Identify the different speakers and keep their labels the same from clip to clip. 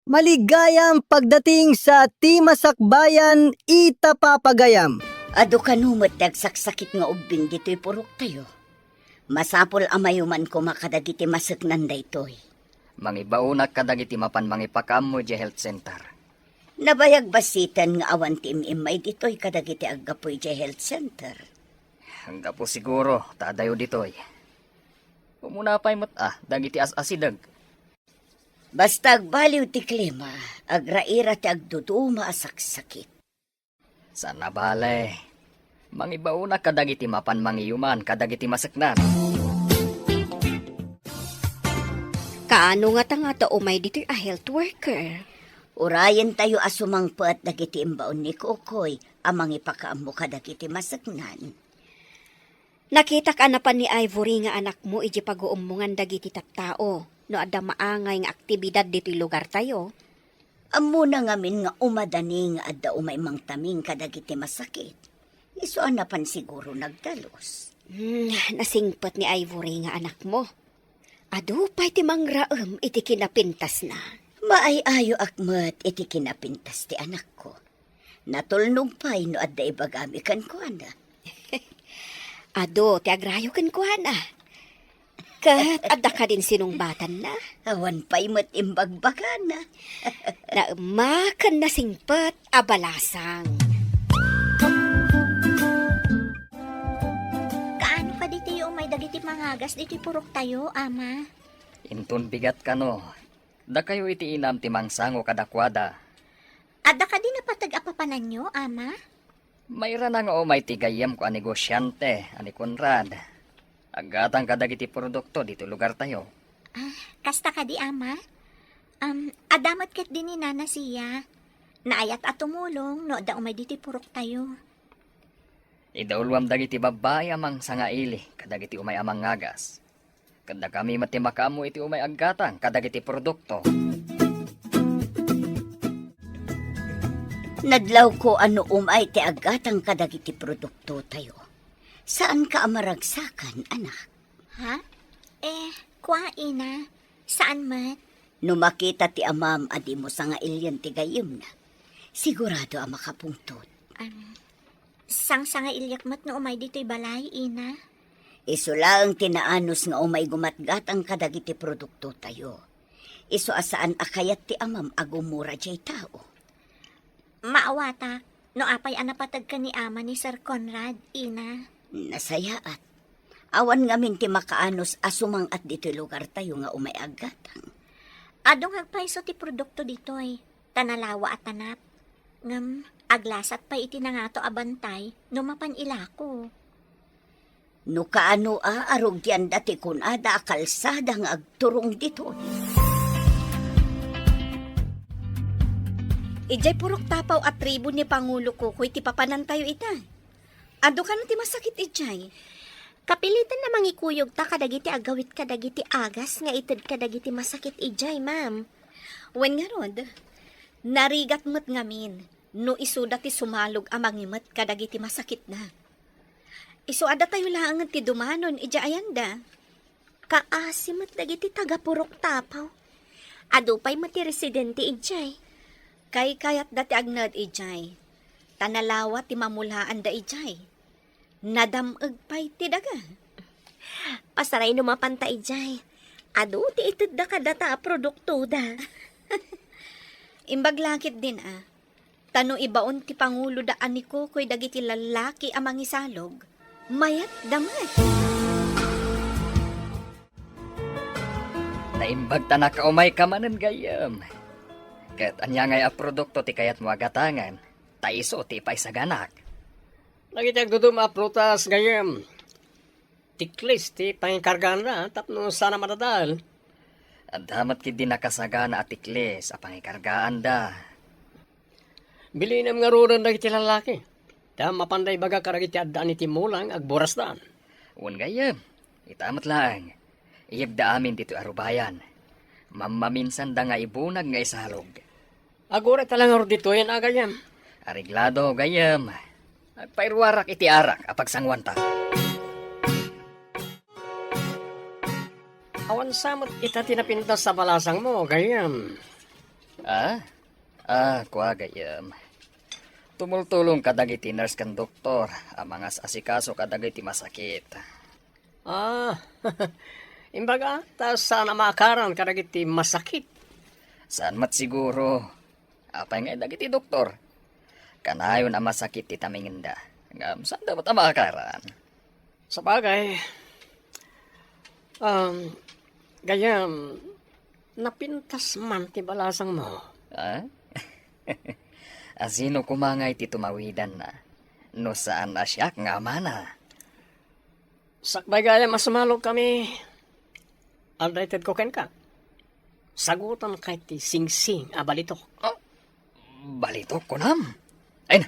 Speaker 1: Maligayang pagdating sa Timasakbayan, Itapapagayam.
Speaker 2: Ado kanumot dagsaksakit nga ubing dito'y purok tayo. Masapol amayuman ko makadagiti masagnan da ito'y.
Speaker 3: Mangibaunak kadagiti mapan mangipakam mo di health center.
Speaker 2: Nabayag basitan nga awan ti imimay dito'y kadagiti aggapoy di health center.
Speaker 3: Hangga po siguro, tadayo ditoy. Umuna pa'y dagiti as-asidag.
Speaker 2: Basta agbaliw ti klima, agraira ti agduduma asaksakit.
Speaker 3: Sana bale. Mangibaunak kadagiti mapan mangiyuman kadagiti masaknan.
Speaker 4: Kaano nga ta umay dito'y a health worker?
Speaker 2: Urayan tayo asumangpat dagiti imbaon ni Kukoy, amang ipakaamo kadagiti masagnan.
Speaker 4: Nakita ka na pa ni Ivory nga anak mo iji pag-uumungan dagiti tattao no adda maangay nga aktibidad dito'y lugar tayo.
Speaker 2: Amo na ngamin nga umadani nga adda umay mang taming kadagiti masakit. Isuan na pan siguro nagdalos.
Speaker 4: Nasingpet ni Ivory nga anak mo. Ado pa'y timang raem iti kinapintas na.
Speaker 2: Maay-ayo akmat iti kinapintas ti anak ko. Natulnog pa'y no adda ibagami kan ko ana.
Speaker 4: Ado ti agrayo kan kuana. Kat adda ka din sinungbatan na.
Speaker 2: Awan pa'y matimbagbagan na.
Speaker 4: Naemakan na singpet abalasang.
Speaker 5: Kaano ka diti yung may dagiti mangagas diti purok tayo, ama?
Speaker 3: Intun bigat ka no. Da kayo iti inam ti mangsango kadakwada.
Speaker 5: Adda ka din napatag-apapanan nyo, ama?
Speaker 3: Mayra na nga may tigayam ko a negosyante, ani Conrad. Agatang kadagiti produkto dito lugar tayo.
Speaker 5: Kasta ka di, ama? Adamat kat din ni nana siya. Naayat at tumulong, no da umay diti purok tayo.
Speaker 3: Idaulwam dagiti babae amang sangaili, kadagiti umay amang ngagas. Kada kami matimakamo iti umay aggatang, kadagiti produkto.
Speaker 2: Nadlaw ko ano umay ti agatang kadagiti produkto tayo. Saan ka amaragsakan, anak?
Speaker 5: Ha? Kwa ina. Saan mat?
Speaker 2: No makita ti amam adi mo sa nga ilyan ti gayim na. Sigurado ang makapungtot.
Speaker 5: Sang-sanga ilyak mat no umay dito'y balay, ina.
Speaker 2: Iso lang tinaanos nga umay gumatgat ang kadagiti produkto tayo. Iso asaan akayat ti amam agumura jay tao.
Speaker 5: Maawata, no apay anapatag ka ni ama ni Sir Conrad, ina.
Speaker 2: Nasayaat. Awan ngamin ti makaanos asumang at dito lugar tayo nga umay agatang.
Speaker 5: Adong agpaiso ti produkto dito'y. Tanalawa at tanap. Ngam, aglasat pa iti na nga to abantay, no mapanila ko.
Speaker 2: No kaano arugyan dati kun ada kalsada nga agturong dito.
Speaker 4: Ijay purok tapaw at tribo ni Pangulo Kukoy ti papanan tayo ita. Ado ka na ti masakit ijay.
Speaker 5: Kapilitan na mangikuyog ta kadagiti agawit kadagiti agas nga ited kadagiti masakit ijay, ma'am.
Speaker 4: Wen nga rod, narigat mo't ngamin, no isuda ti sumalog amangimet kadagiti masakit na. Isuada tayo lang ti dumanon, ija ayanda.
Speaker 5: Kaasimat dagiti taga-purok tapaw. Adupay mati residente ijay.
Speaker 4: Kay kayat dati agnad ijay. Tanalawa ti mamulaan da ijay. Nadamag pa'y ti daga.
Speaker 5: Pasaray numapanta ijay. Adu ti ited da kadata produkto da.
Speaker 4: Imbaglakit din Tano ibaon ti Pangulo daan ni Kukoy dagiti lalaki amang isalog. Mayat damat.
Speaker 3: Naimbag ta na kaumay kamanan gayam. Kat anya ngay a produkto ti kayat mo agatangan, taiso ti paisaganak.
Speaker 6: Nagitag dudum prutas gayam. Tiklis ti pangikargaan na tapno sana matadal.
Speaker 3: At damat kid di nakasagana at tikles a pangikargaan da.
Speaker 6: Bilinam nga ruran dagiti lalaki. Ta mapanday baga karagiti addaan iti mulang agboras daan.
Speaker 3: Un gayam, itamat lang. Iyagda amin dito arubayan. Mamaminsan da nga ibunag nga isalog.
Speaker 6: Agora talang aro dito yan agayam.
Speaker 3: Ariglado gayam. Agpairwarak iti arak apagsangwanta.
Speaker 6: Awan samot kita tinapintas sa balasang mo, gayam.
Speaker 3: Kuha gayam. Tumultulong kadagiti nurse kan doktor, ang mga asikaso kadagiti masakit.
Speaker 6: Imbaga, tas sana makaran kadagiti masakit.
Speaker 3: Saan mat siguro? Apay nga dagiti doktor. Kanayon ang masakit ti taminginda. Ngam, saan dapat ang makakaran?
Speaker 6: Sa bagay, gayam, napintas man ti balasang mo.
Speaker 3: Asino kumangay ti tumawidan na? No saan na siya nga mana?
Speaker 6: Sakbay gayam, masumalog kami. Alrighted ko ken ka. Sagutan kay ti sing-sing abalitok.
Speaker 3: Balitok ko nam. Ay na,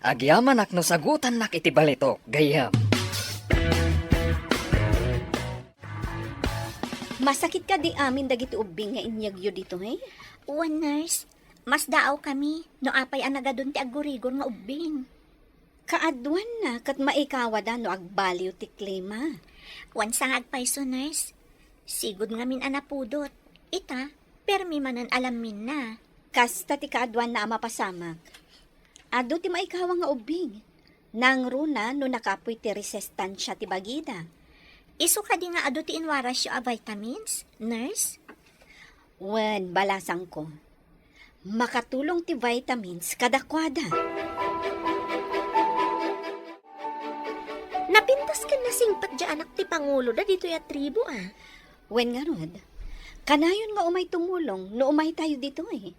Speaker 3: agyaman ak no sagutan nak iti balitok, gayam.
Speaker 4: Masakit ka di amin dagiti ubing nga inyagyo dito, eh?
Speaker 5: One nurse, mas daaw kami, no apay ang nagadun ti agurigor nga ubing.
Speaker 4: Kaadwan na, kat maikawa da no agbaliw ti klima.
Speaker 5: Wan sang agpayso nurse, sigod nga min anapudot. Ita, permi manan alamin na.
Speaker 4: Kasta ti kaadwan na mapasamak. Ado ti maikawa nga ubing. Nang runa no nakapoy ti resestansya ti bagida.
Speaker 5: Iso ka di nga ado ti inwaras yo a vitamins, nurse?
Speaker 4: Wen, balasang ko. Makatulong ti vitamins kadakwada.
Speaker 5: Napintas ka na singpat dya anak ti Pangulo da dito ya tribo
Speaker 4: Wen nga rod, kanayon nga umay tumulong no umay tayo dito eh.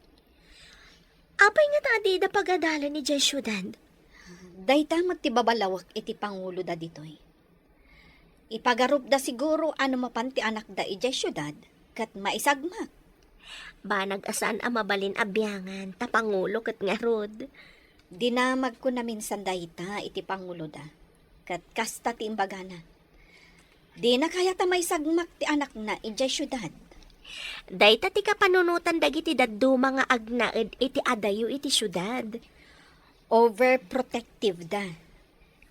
Speaker 5: Apay nga tadi da pagadala ni Jay syudad.
Speaker 4: Daytamot ti babalawak iti Pangulo da dito eh. Ipagarup da siguro ano mapanti anak da ijay syudad kat maisagmak.
Speaker 5: Banag asan ang mabalin abyangan ta Pangulo kat nga rod.
Speaker 4: Dinamag ko na minsan dayta iti Pangulo da kat kasta ti imbagana. Di na kaya ta maisagmak ti anak na ijay syudad.
Speaker 5: Dayta ti kapanunutan dagiti daddu mga agnaed iti adayo iti syudad.
Speaker 4: Overprotective da.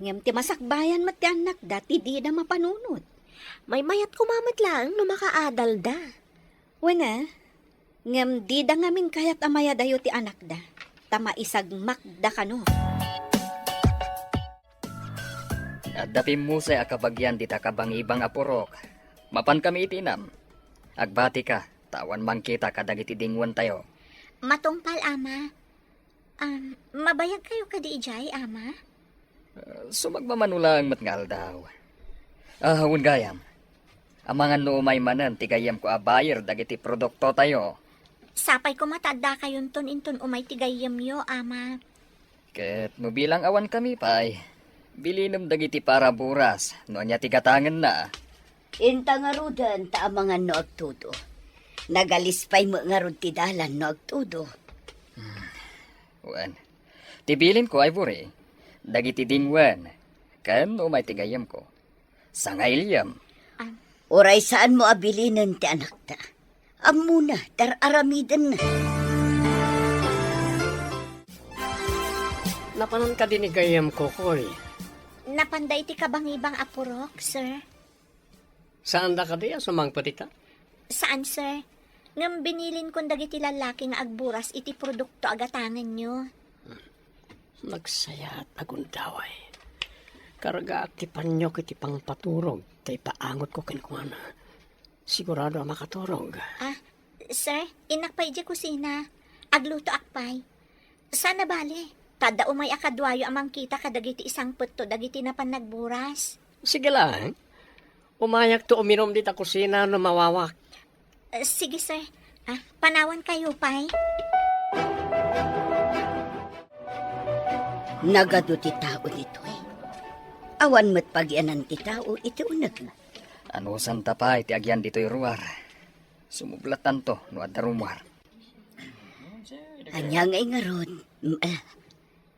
Speaker 4: Ngem ti masakbayan mat ti anak da ti di na mapanunot.
Speaker 5: May mayat kumamat lang no makaadal da.
Speaker 4: Wena, ngem di da ngamin kayat amaya dayo ti anak da. Tama isagmak da kano.
Speaker 3: At dapim mo sa akabagyan di takabangibang apurok. Mapan kami itinam. Agbati ka, tawan man kita kadagiti dingwan tayo.
Speaker 5: Matungpal ama. Mabayag kayo kadi ijay ama?
Speaker 3: Sumagmamanulang matngal daw. Hawon gayam. Amangan no umay manan, tigayam ko abayar dagiti produkto tayo.
Speaker 5: Sapay ko matanda kayon ton inton umay tigayam yo ama.
Speaker 3: Ket no bilang awan kami pay. Bilinam dagiti para buras, no anya tigatangan na.
Speaker 2: Inta nga rudan ta amangan no agtudo. Nagalispay mo nga rud ti dalan no agtudo.
Speaker 3: Wan. Tibilin ko ay buri. Dagiti dingwan. Kan umay tigayam ko. Sangailyam.
Speaker 2: Oray saan mo abilinan ti anak ta? Amuna, tararamidan na.
Speaker 6: Napanan ka din ni gayam ko, koy.
Speaker 5: Napanday ti kabangibang apurok, sir.
Speaker 6: Saan da ka diya sumangpati ka?
Speaker 5: Saan, sir? Ngam binilin kong dagiti lalaki nga agburas iti produkto agatangan nyo.
Speaker 6: Nagsaya at agundaway. Karga ti panyo kiti pang paturog, tay paangot ko kinukuana. Sigurado ang makaturog.
Speaker 5: Sir, inakpay di kusina. Agluto akpay. Sana bale, tada umay akadwayo amang kita kadagiti isang putto dagiti na pan nagburas.
Speaker 6: Sige lang. Umayak to uminom dita kusina no mawawak.
Speaker 5: Sige, sir. Panawan kayo, pay.
Speaker 2: Nagado ti tao dito eh. Awan mo't pagyanan ti tao, iti unag na.
Speaker 3: Ano santa pa iti agyan dito'y ruwar. Sumublatan to, no adda rumwar.
Speaker 2: Anya ngay nga ron.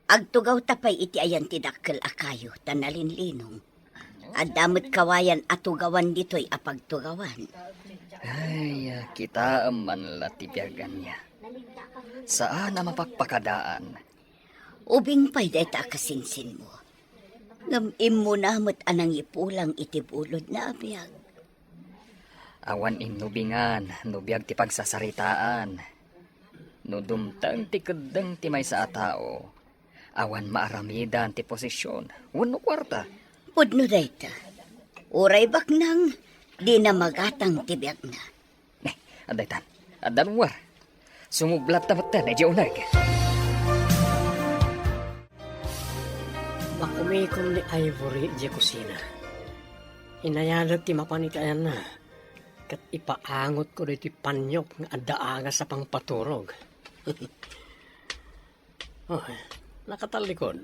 Speaker 2: Agtugaw tapay iti ayan ti dakkel akayo, tanalinlinong. Adamot kawayan atugawan dito'y apagtugawan.
Speaker 3: Ay, kita man latibyagan niya. Saan na mapagpakadaan?
Speaker 2: Ubing pa'y dayta kasinsin mo. Ngam imo namot anang ipulang iti bulod na abiyag.
Speaker 3: Awan inubingan, nubiyag ti pagsasaritaan. No dumtang ti kadang ti may sa tao, awan maaramidan ti posisyon, wano kwarta.
Speaker 2: Pudno dayta. Uray bak nang di na magatang tibiyag na.
Speaker 3: Adaytan, adan war. Sumublat tamat na, medyo unag.
Speaker 6: Makumikom ni Ivory di kusina. Inayalag ti mapanitayan na. Kat ipaangot ko rin ti panyok nga adaaga sa pangpaturog. Oh, nakatalikod.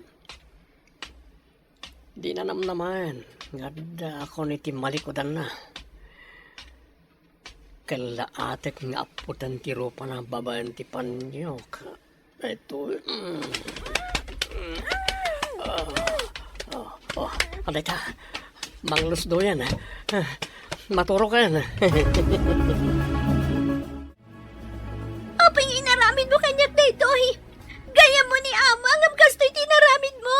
Speaker 6: Di na naman. Nga da ako ni ti malikodan na. Kalaatek nga aputan ti rupa na babayan ti panyok. Ito, aday ka. Manglusdo yan, maturo ka yan,
Speaker 5: Apay nga inaramid mo kanyak na ito, eh. Gaya mo ni Ama, ngam kasto'y tinaramid mo.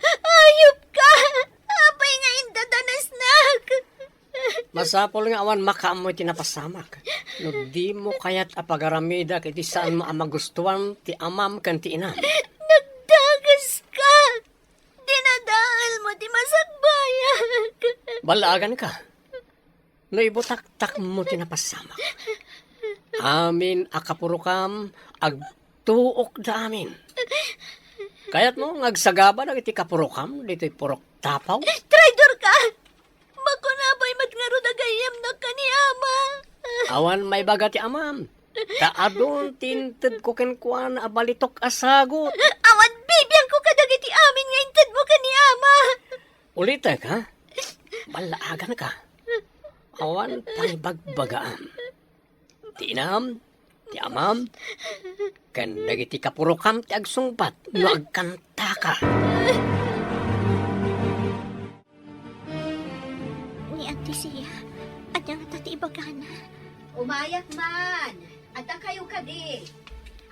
Speaker 5: Ayop ka! Apay nga indadanas-nak.
Speaker 6: Masapol nga awan makaamoy tinapasamak. No di mo kayat apagaramida kiti saan mo amagustuhan ti amam kan ti inam.
Speaker 5: Nagdagas ka! Dinadahal mo di masagbayak.
Speaker 6: Balagan ka. No ibutak-tak mo tinapasamak. Amin akapurukam agtuok da amin. Kayat mo ngagsagaba na iti kapurukam dito'y purok tapaw.
Speaker 5: Traitor ka! Bako na ba'y matngaro na gayam na ka ni Ama?
Speaker 6: Awan may baga ti amam. Taadon tinted ko kenkuan abalitok asagot.
Speaker 5: Awan bibiyang ko kadagiti amin nga intad mo ka ni Ama.
Speaker 6: Ulitek ha? Balaagan ka. Awan pa'y bagbagaan. Ti inam, ti amam, kan dagiti kapurukam ti agsungpat no agkanta ka.
Speaker 5: Ni Auntie Sia, at yung tati ibagana.
Speaker 2: Umayak man. Ada kayo kadi.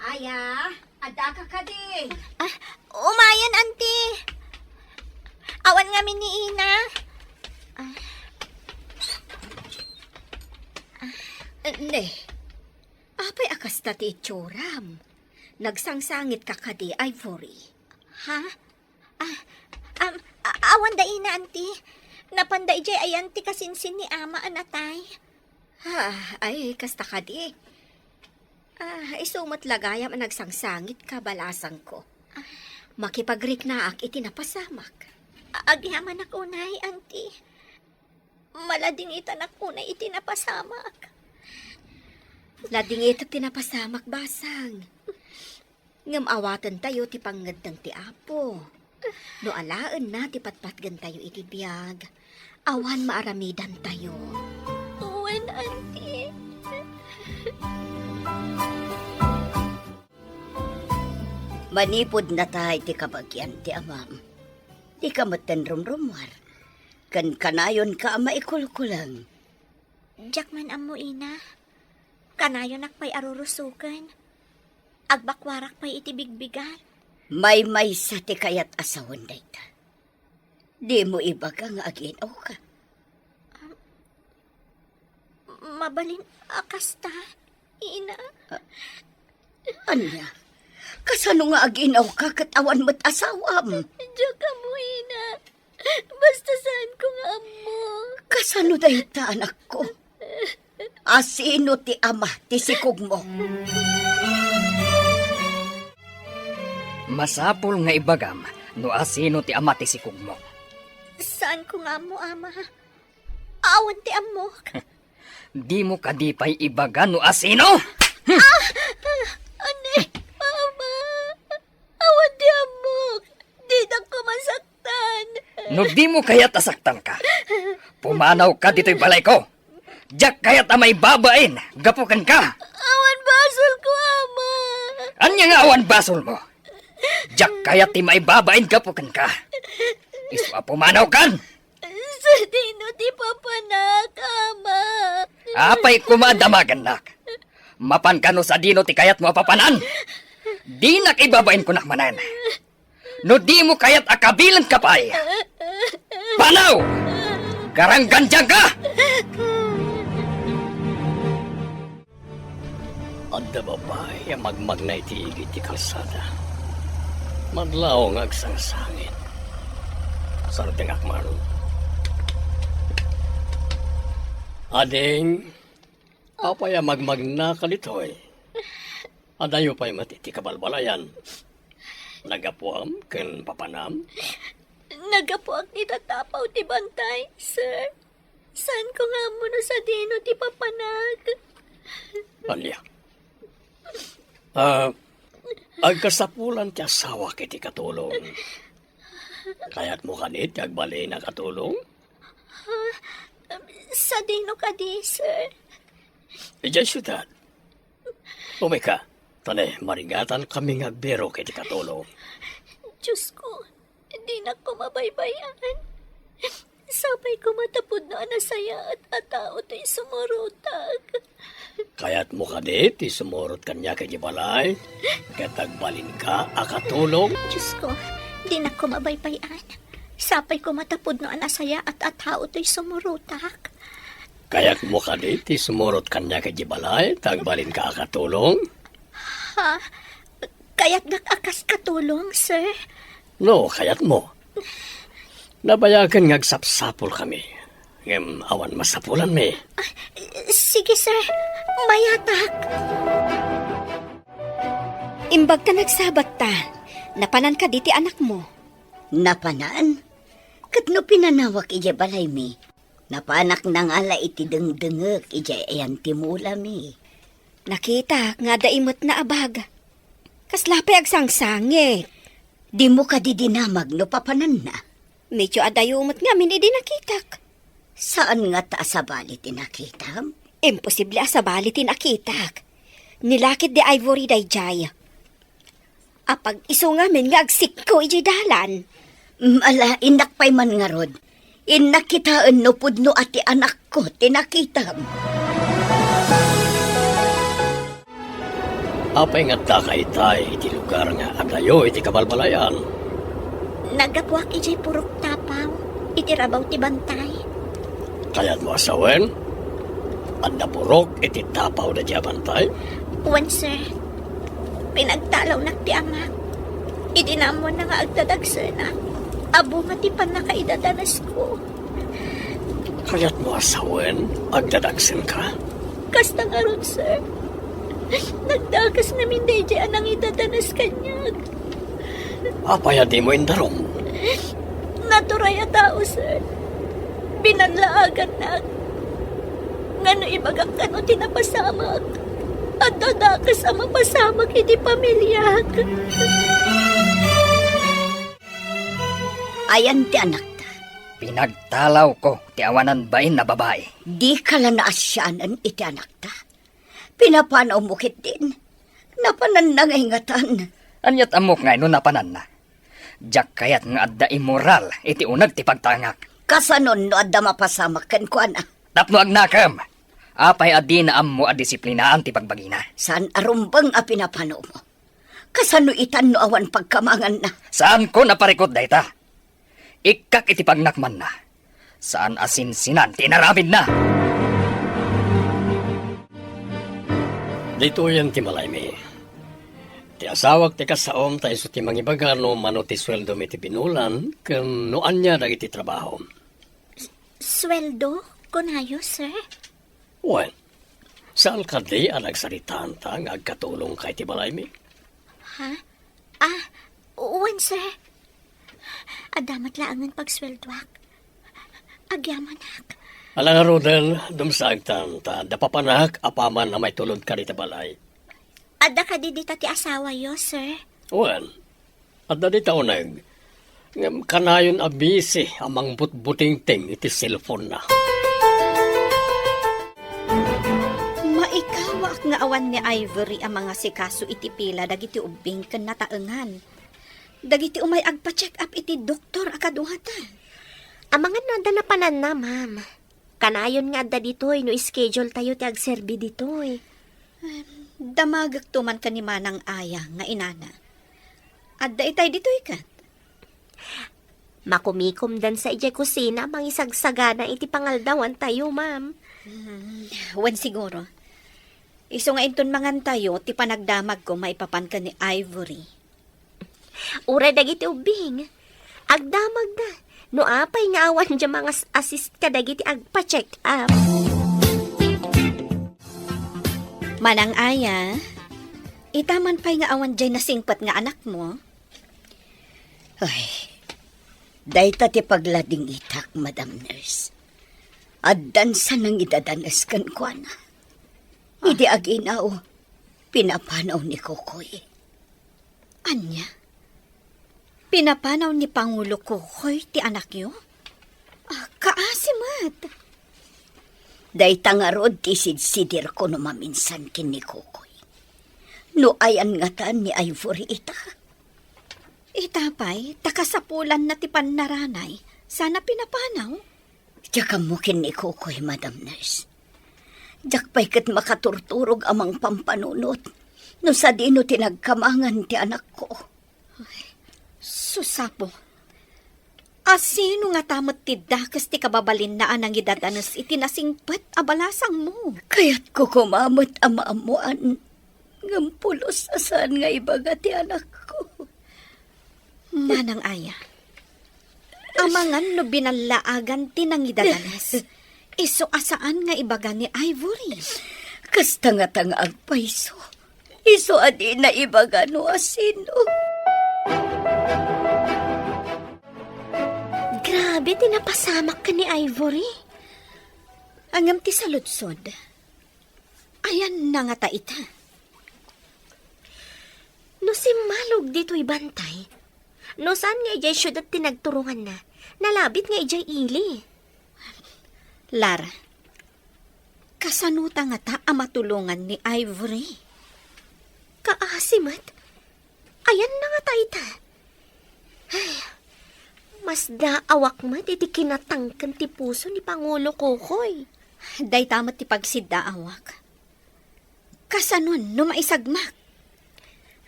Speaker 2: Aya, ada ka kadi.
Speaker 5: Umayan, Auntie. Awan nga ni Ina.
Speaker 4: Ne, apay akas na ti itsuram. Nagsangsangit ka kadi, Ivory.
Speaker 5: Ha? Awan da Ina, Auntie. Napanday jay ayan ti kasinsin ni Ama anatay.
Speaker 4: Ay, kasta kadi. Isumat lagayam ang nagsangsangit ka, balasang ko. Makipagrik na ak itinapasamak.
Speaker 5: Agyaman ako nay, Auntie. Malading itan ako na itinapasamak.
Speaker 4: Lading ito tinapasamak basang. Ngam awatan tayo ti panggad ng ti Apo. No alaan na ti patpatgan tayo iti biyag. Awan maaramidan tayo.
Speaker 5: Uwan, Auntie.
Speaker 2: Manipod na tayo ti kabagyan ti amam. Di ka matan rumrumwar. Kan kanayon ka maikulkulang.
Speaker 5: Jakman amo Ina. Kanayon akpay arurusukan. Agbakwarak pa'y itibigbigan.
Speaker 2: May sa ti kayat asawan dayta. Di mo ibaga nga aginaw ka.
Speaker 5: Mabalin akasta, Ina.
Speaker 2: Anya, kasano nga aginaw ka kat awan mo't asawam?
Speaker 5: Jaka mo, Ina. Basta saan ko nga amo.
Speaker 2: Kasano dayta anak ko? Asino ti ama ti sikog mo?
Speaker 3: Masapol nga ibagam, no asino ti ama ti sikog mo.
Speaker 5: Saan ko nga amo, Ama? Awan ti amo.
Speaker 3: Di mo kadipay ibaga no asino?
Speaker 5: Ane, Ama. Awan ti amo. Di na ko masaktan.
Speaker 3: No di mo kaya tasaktan ka. Pumanaw ka dito'y balay ko. Diyak kaya tamay babain, gapukan ka.
Speaker 5: Awan basol ko, Ama.
Speaker 3: Anya nga awan basol mo? Diyak kaya ti may babain, gapukan ka. Iswa pumanaw kan.
Speaker 5: Sa dino ti papanak, Ama.
Speaker 3: Apay kumadamagan nak. Mapan ka no sa dino ti kayat mo papanan. Di nak ibabain ko nakmanan. No di mo kayat akabilan ka pa'y. Panaw! Garanggandyang ka!
Speaker 6: Adda babae ang magmagnay ti igit ti kalsada. Madlaw nga agsangsangin. Sarting akman. Ading, apay ang magmagna kalitoy. Adayo pa'y matiti kabalbalayan. Nagapuam ken papanam.
Speaker 5: Nagapuak ni tatapaw ti bantay, sir. Saan ko nga mo no sa dino ti papanag?
Speaker 6: Alya. Agkasapulan ti asawa kiti katulong. Kaya't mo kanit agbali na katulong?
Speaker 5: Sa dino ka di, sir.
Speaker 6: Ijay syudad. Umika, tane, maringatan kami nga bero kiti katulong.
Speaker 5: Diyos ko, hindi na ko mabaybayan. Sabay ko matapod na anasaya at atao to'y sumurutag.
Speaker 6: Kaya't mo kanit, isumurot kanya kay balay. Kaya't agbalin ka, akatulong.
Speaker 5: Diyos ko, hindi na ko mabaybayan. Sabay ko matapod na anasaya at atao to'y sumurutag.
Speaker 6: Kaya't mo kanit, isumurot kanya kay balay. Tagbalin ka, akatulong.
Speaker 5: Ha? Kaya't nakakas katulong, sir?
Speaker 6: No, kaya't mo. Nabayagan nga agsapsapol kami. Ngem awan masapulan mi.
Speaker 5: Sige, sir. Mayatak.
Speaker 4: Imbag ka nagsabat ta, napanan ka diti anak mo.
Speaker 2: Napanan? Kat no pinanawak ija balay mi. Napanak nang ala iti dengdengek ija ayan timula mi.
Speaker 4: Nakita nga daimot na abag. Kaslapay agsangsangit.
Speaker 2: Di mo ka didinamag no papanan na.
Speaker 4: Medyo adayumot nga min idi nakitak.
Speaker 2: Saan nga ta sa balit inakitam?
Speaker 4: Imposible sa balitin akitak. Nilakit di Ivory dayjay. Apag iso nga min nga agsik ko iji dalan.
Speaker 2: Ala, inak pa'y man nga rod. Inak kitaan no pudno ati anak ko, tinakitam.
Speaker 6: Apay nga takay tay, iti lugar nga adayo, iti kabalbalayan.
Speaker 5: Nagapuak ijay purok tapaw. Itirabaw ti bantay.
Speaker 6: Kaya't mo asawen, anda purok, iti tapaw na diabantay.
Speaker 5: Wan, sir. Pinagtalaw na ti ama. Idinamon na nga agdadag, sir, na. Abo nga ti panakaidadanas ko.
Speaker 6: Kaya't mo asawen, agdadagsin ka.
Speaker 5: Kasta nga ron, sir. Nagdagas namin deje anang idadanas kanyag.
Speaker 6: Apay di mo indarom.
Speaker 5: Naturay a tao, sir. Pinanlaagan na. Ngano ibagak ka no tinapasamag. At dadakas ang mapasamag iti pamilyag.
Speaker 2: Ayan ti anak ta.
Speaker 3: Pinagtalaw ko ti awanan bain na babae.
Speaker 2: Di ka lang naasyanan iti anak ta. Pinapanaw mo kit din. Napanan na ngayngatan.
Speaker 3: Anyat amok nga ino napanan na. Diyak kayat nga adda immoral iti unag ti pagtangak.
Speaker 2: Kasanon no adda mapasamak kan ko ana.
Speaker 3: Tapno agnakam. Apay adi na ammo a disiplinaan ti pagbagina.
Speaker 2: Saan arumbang a pinapanaw mo? Kasano itan no awan pagkamangan na.
Speaker 3: Saan ko naparikot dayta? Ikak iti pagnakman na. Saan asinsinan tinaramid na.
Speaker 6: Dito yan ti malaymi. Ti asawag ti kasaom tayo so ti mangibagano mano ti sweldo mi ti pinulan ken noan niya dagiti trabaho.
Speaker 5: Sweldo? Kunayo, sir?
Speaker 6: Well, sa alkalde ang nagsaritaan ta nga agkatulong kay ti malaymi.
Speaker 5: Ha? Wan, sir. Adamat laangan pagsweldoak. Agyamanag.
Speaker 6: Alang Rodel, dumsag ta dapapanak apaman na may tulod ka rita balay.
Speaker 5: Ada ka di dita ti asawa yo, sir?
Speaker 6: Well, at dadi taonag, kanayon abisi amang butbuting-ting iti cellphone na.
Speaker 4: Maikawak nga awan ni Ivory ang mga sikaso iti pila dagiti ubing ken nataengan. Dagiti umay agpa-check up iti doktor akaduhatan.
Speaker 5: Amangan nanda na panan na, ma'am. Kanayon nga adda ditoy no schedule tayo ti agserbi ditoy.
Speaker 4: Damagak tuman ka ni manang aya nga inana. Adda itay ditoy kat.
Speaker 5: Makumikom dan sa ijay kusina mangisagsagana iti pangaldawan tayo, ma'am.
Speaker 4: Wan siguro. Iso nga inton mangan tayo, ti panagdamag ko maipapan ka ni Ivory.
Speaker 5: Uray dagiti ubing. Agdamag na. No apay nga awan dyan mga assist ka dagiti agpa-check up.
Speaker 4: Manang Aya, itaman pa'y nga awan dyan nasingpat nga anak mo.
Speaker 2: Ay, dayta ti paglading itak, Madam Nurse. Addan sa nang idadanas kan ko na. Idi aginaw, pinapanaw ni Kokoy.
Speaker 4: Anya? Pinapanaw ni Pangulo Kokoy ti anak yo? Kaasimat.
Speaker 2: Dayta nga rod ti sidsidir ko no maminsan kin ni Kokoy. No ayan nga taan ni Ivory ita.
Speaker 4: Itapay, takasapulan na ti pannaranay. Sana pinapanaw.
Speaker 2: Diyak mo kin ni Kokoy, Madam Nurse. Diyak pa'y kat makaturturog amang pampanunot. No sa dino tinagkamangan ti anak ko.
Speaker 4: Susapo. Asino nga tamot ti dakas ti kababalin na anang idadanas itinasingpat abalasang mo.
Speaker 2: Kaya't ko kumamot amaamuan. Ngampulos asan nga ibaga ti anak ko.
Speaker 4: Manang Aya, amangan no binalaagan ti nang idadanas. Iso asaan nga ibaga ni Ivory.
Speaker 2: Kasta nga tanga agpaiso. Iso adi na ibaga no asino.
Speaker 5: Grabe, tinapasamak ka ni Ivory.
Speaker 4: Angam ti saludsod. Ayan na nga ta ita.
Speaker 5: No si Malog dito'y bantay. No saan nga ijay syudad tinagturungan na. Nalabit nga ijay ili.
Speaker 4: Lara, kasanuta nga ta amatulungan ni Ivory.
Speaker 5: Kaasimat. Ayan na nga ta ita. Ay, mas daawak mo iti kinatangkan ti puso ni Pangulo Kokoy.
Speaker 4: Day tamat ti pagsidaawak. Kasanon no maisagmak.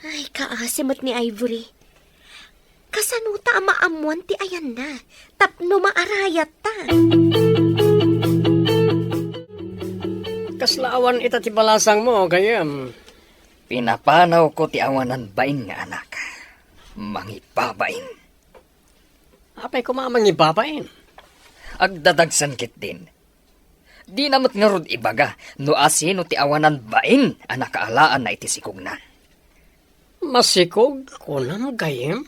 Speaker 5: Ay, kaasimat ni Ivory. Kasanuta amaamuan ti ayan na. Tapno maarayat ta.
Speaker 6: Kaslaawan ita ti balasang mo, gayam.
Speaker 3: Pinapanaw ko ti awanan bain nga anak. Mangibabain.
Speaker 6: Apay ko mamangibabain.
Speaker 3: Agdadagsan kit din. Di namat nga rod ibaga, no asino ti awanan bain, anak kaalaan na iti sikog na.
Speaker 6: Masikog ko na gayam.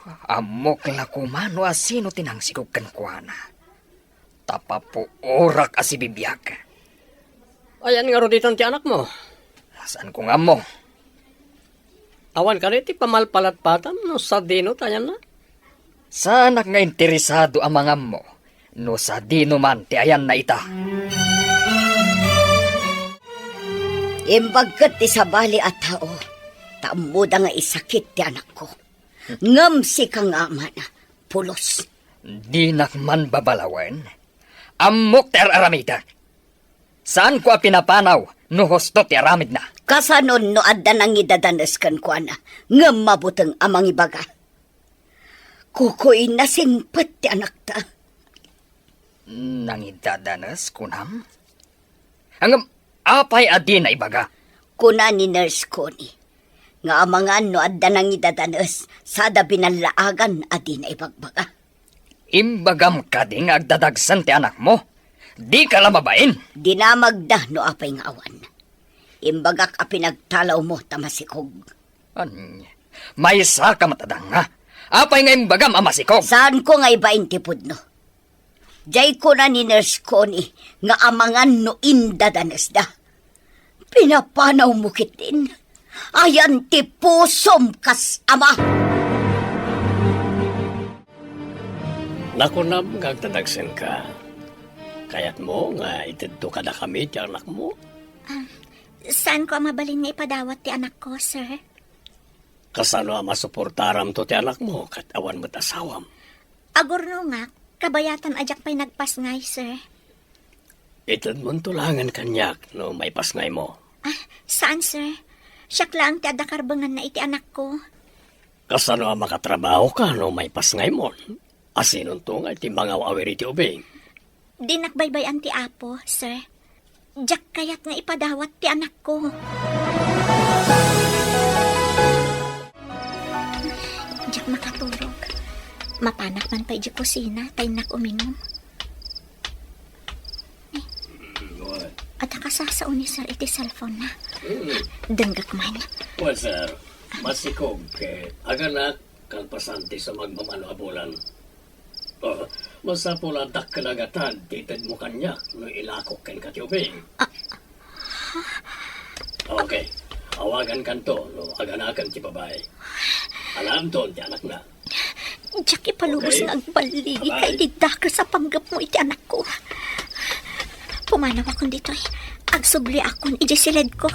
Speaker 3: Amok la kumano asino tinang sikog kan kuana. Tapapo orak asibibiyag.
Speaker 6: Ayan nga roditan ti anak mo.
Speaker 3: Saan ko nga mo?
Speaker 6: Awan ka rin ti pamalpalatpatan no sa dino tayan na.
Speaker 3: Sa anak nga interesado ang mga mo, no sa dino man ti ayan na ita.
Speaker 2: Imbagkat ti sabali at tao. Taamuda nga isakit ti anak ko. Ngam si kang ama na. Pulos.
Speaker 3: Di nakman babalawan. Amok ti aramida. Saan ko pinapanaw no hosto ti aramid na?
Speaker 2: Kasanon no adda nang idadanas kan ko na. Ngam mabutang amang ibaga. Kukoy na singpat ti anak ta.
Speaker 3: Nangidadanas kunam? Hanggang apay adi na ibaga.
Speaker 2: Kuna ni Nurse Connie. Nga amangan no adda nang idadanas. Sada binalaagan adi na ibagbaga.
Speaker 3: Imbagam ka ding agdadagsan ti anak mo. Di ka lamabain.
Speaker 2: Dinamagda no apay nga awan. Imbagak a pinagtalaw mo tamasikog.
Speaker 3: May sa ka matadang nga. Apay nga imbagam amasikog.
Speaker 2: Saan ko nga ibain tipod no? Diyay ko na ni Nurse Connie nga amangan no indadanas da. Pinapanaw mo kitin. Ayan ti pusom kas ama.
Speaker 6: Nakunam gagtadagsen ka. Kayat mo nga itidto ka na kami ti anak mo.
Speaker 5: Saan ko mabalin nga ipadawat ti anak ko, sir?
Speaker 6: Kasano masuportaram to ti anak mo kat awan mo't asawam.
Speaker 5: Agurno nga, kabayatan ajak pa'y nagpasngay, sir.
Speaker 6: Itad mong tulangan kanyak no may pasngay mo.
Speaker 5: Saan, sir? Siyak lang ti adakarbangan na iti anak ko.
Speaker 6: Kasano makatrabaho ka no may pasngay mo. Asinon to nga iti mga awiri ti ubing.
Speaker 5: Di nakbaybayan ti apo, sir. Jack kayat nga ipadawat ti anak ko. Jack makatulog. Mapanak man pa di kusina, tayo nak uminom. At akasasaon ni sir iti cellphone na. Denggak man.
Speaker 7: Well, sir, masikog aganak kalpasante sa magmamano abulan. Masapuladak kalagatan, titid mo kanya, no ilakok ken katiyubing. Okay, awagan kanto, no aganakan ti babae. Alam doon, ti anak na.
Speaker 5: Jack, ipalubos
Speaker 7: Okay.
Speaker 5: nga agbaligi
Speaker 7: Bye-bye.
Speaker 5: kay didakar sa panggap mo iti anak ko. Pumanaw akong dito agsubli akong ijisilid ko.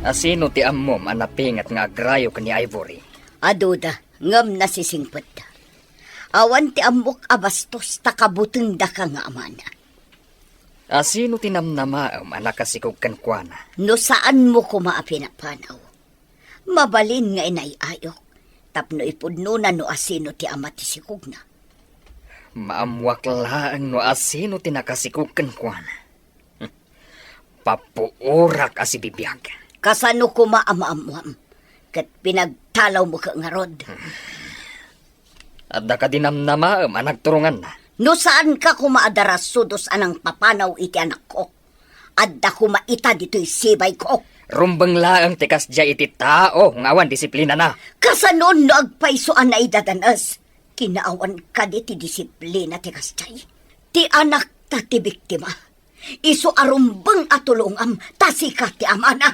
Speaker 3: Asino ti ammom anapingat nga agrayo ka ni Ivory?
Speaker 2: Aduda, ngam na sisingpad da. Awan ti amok abastos takabuteng da ka nga amana.
Speaker 3: Asino ti namnamaam anakasikog kan kuana?
Speaker 2: No saan mo ko maapinapanaw? Mabalin nga inayayok. Tapno ipudno na no asino ti ama ti sikog na.
Speaker 3: Maamwak laang no asino ti nakasikog kan kuana. Papuurak asi bibiyag.
Speaker 2: Kasano ko maamaamuam. Kat pinagtalaw mo ka nga rod.
Speaker 3: At da ka dinamnamaam anagturungan na.
Speaker 2: No saan ka kumaadaras sudos anang papanaw iti anak ko? Adda kumaita dito'y sibay ko.
Speaker 3: Rumbang laang tikas dya iti tao ngawan disiplina na.
Speaker 2: Kasanon no agpaisoan na idadanas. Kinaawan ka di ti disiplina ti kastay. Ti anak ta ti biktima. Iso arumbang atulungam tasika ti amana.